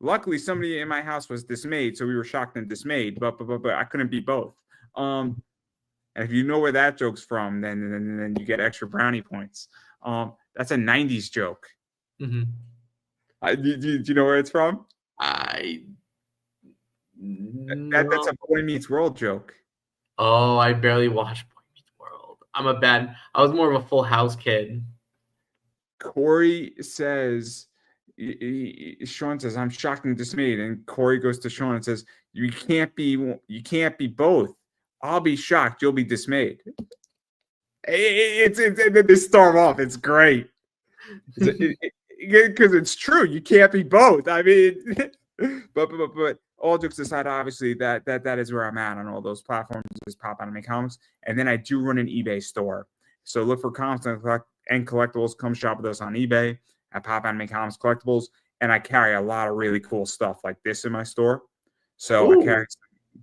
[SPEAKER 1] Luckily, somebody in my house was dismayed, so we were shocked and dismayed. But I couldn't be both. And if you know where that joke's from, then you get extra brownie points. That's a 90s joke. Do you know where it's from?
[SPEAKER 2] I
[SPEAKER 1] That's
[SPEAKER 2] no.
[SPEAKER 1] a Boy Meets World joke.
[SPEAKER 2] Oh, I barely watched Boy Meets World. I was more of a Full House kid.
[SPEAKER 1] Corey says, Sean says, I'm shocked and dismayed. And Corey goes to Sean and says, you can't be both. I'll be shocked. You'll be dismayed. It's they storm off. It's great. Because it's true. You can't be both. I mean, but all jokes aside, obviously that is where I'm at on all those platforms is Pop Anime Comics. And then I do run an eBay store. So look for comics and collectibles. Come shop with us on eBay at Pop Anime Comics Collectibles. And I carry a lot of really cool stuff like this in my store. So I carry some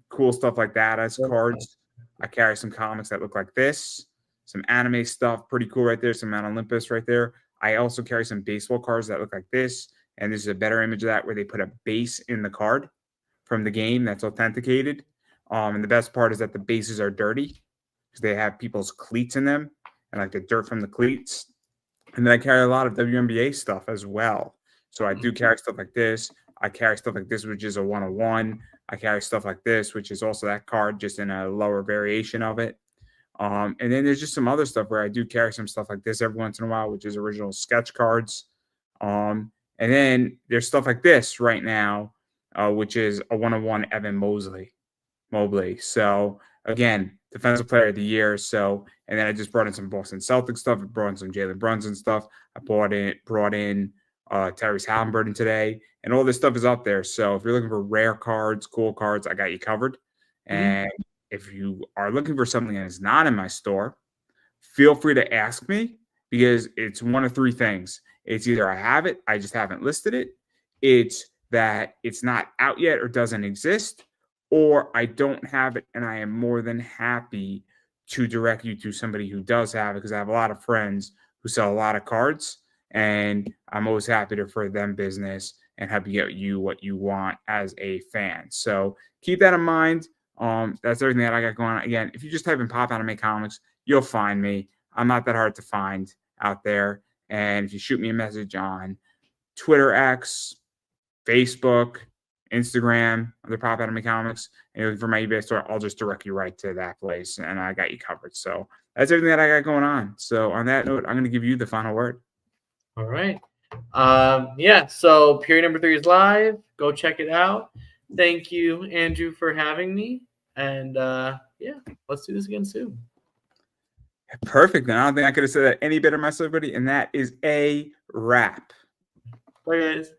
[SPEAKER 1] cool stuff like that as cards. I carry some comics that look like this, some anime stuff, pretty cool right there. Some Mount Olympus right there. I also carry some baseball cards that look like this. And this is a better image of that where they put a base in the card from the game that's authenticated. And the best part is that the bases are dirty because they have people's cleats in them and like the dirt from the cleats. And then I carry a lot of WNBA stuff as well. So I do carry stuff like this. I carry stuff like this, which is a 101. I carry stuff like this, which is also that card, just in a lower variation of it. And then there's just some other stuff where I do carry some stuff like this every once in a while, which is original sketch cards. And then there's stuff like this right now, which is a 101 Evan Mobley. So again, defensive player of the year. So, and then I just brought in some Boston Celtics stuff. I brought in some Jalen Brunson stuff. I brought in Tyrese Halliburton today, and all this stuff is up there. So if you're looking for rare cards, cool cards, I got you covered. And if you are looking for something that is not in my store, feel free to ask me because it's one of three things. It's either I have it, I just haven't listed it. It's that it's not out yet or doesn't exist, or I don't have it and I am more than happy to direct you to somebody who does have it because I have a lot of friends who sell a lot of cards and I'm always happy to refer them business and help you get you what you want as a fan. So keep that in mind. That's everything that I got going on. Again, if you just type in Pop Anime Comics, you'll find me. I'm not that hard to find out there. And if you shoot me a message on Twitter X, Facebook, Instagram, under Pop Anime Comics, and you're looking for my eBay store, I'll just direct you right to that place, and I got you covered. So that's everything that I got going on. So on that note, I'm going to give you the final word.
[SPEAKER 2] All right. So period number 3 is live. Go check it out. Thank you, Andrew, for having me. And let's do this again soon.
[SPEAKER 1] Perfect. And I don't think I could have said that any better myself, everybody. And that is a wrap.
[SPEAKER 2] Bye, guys.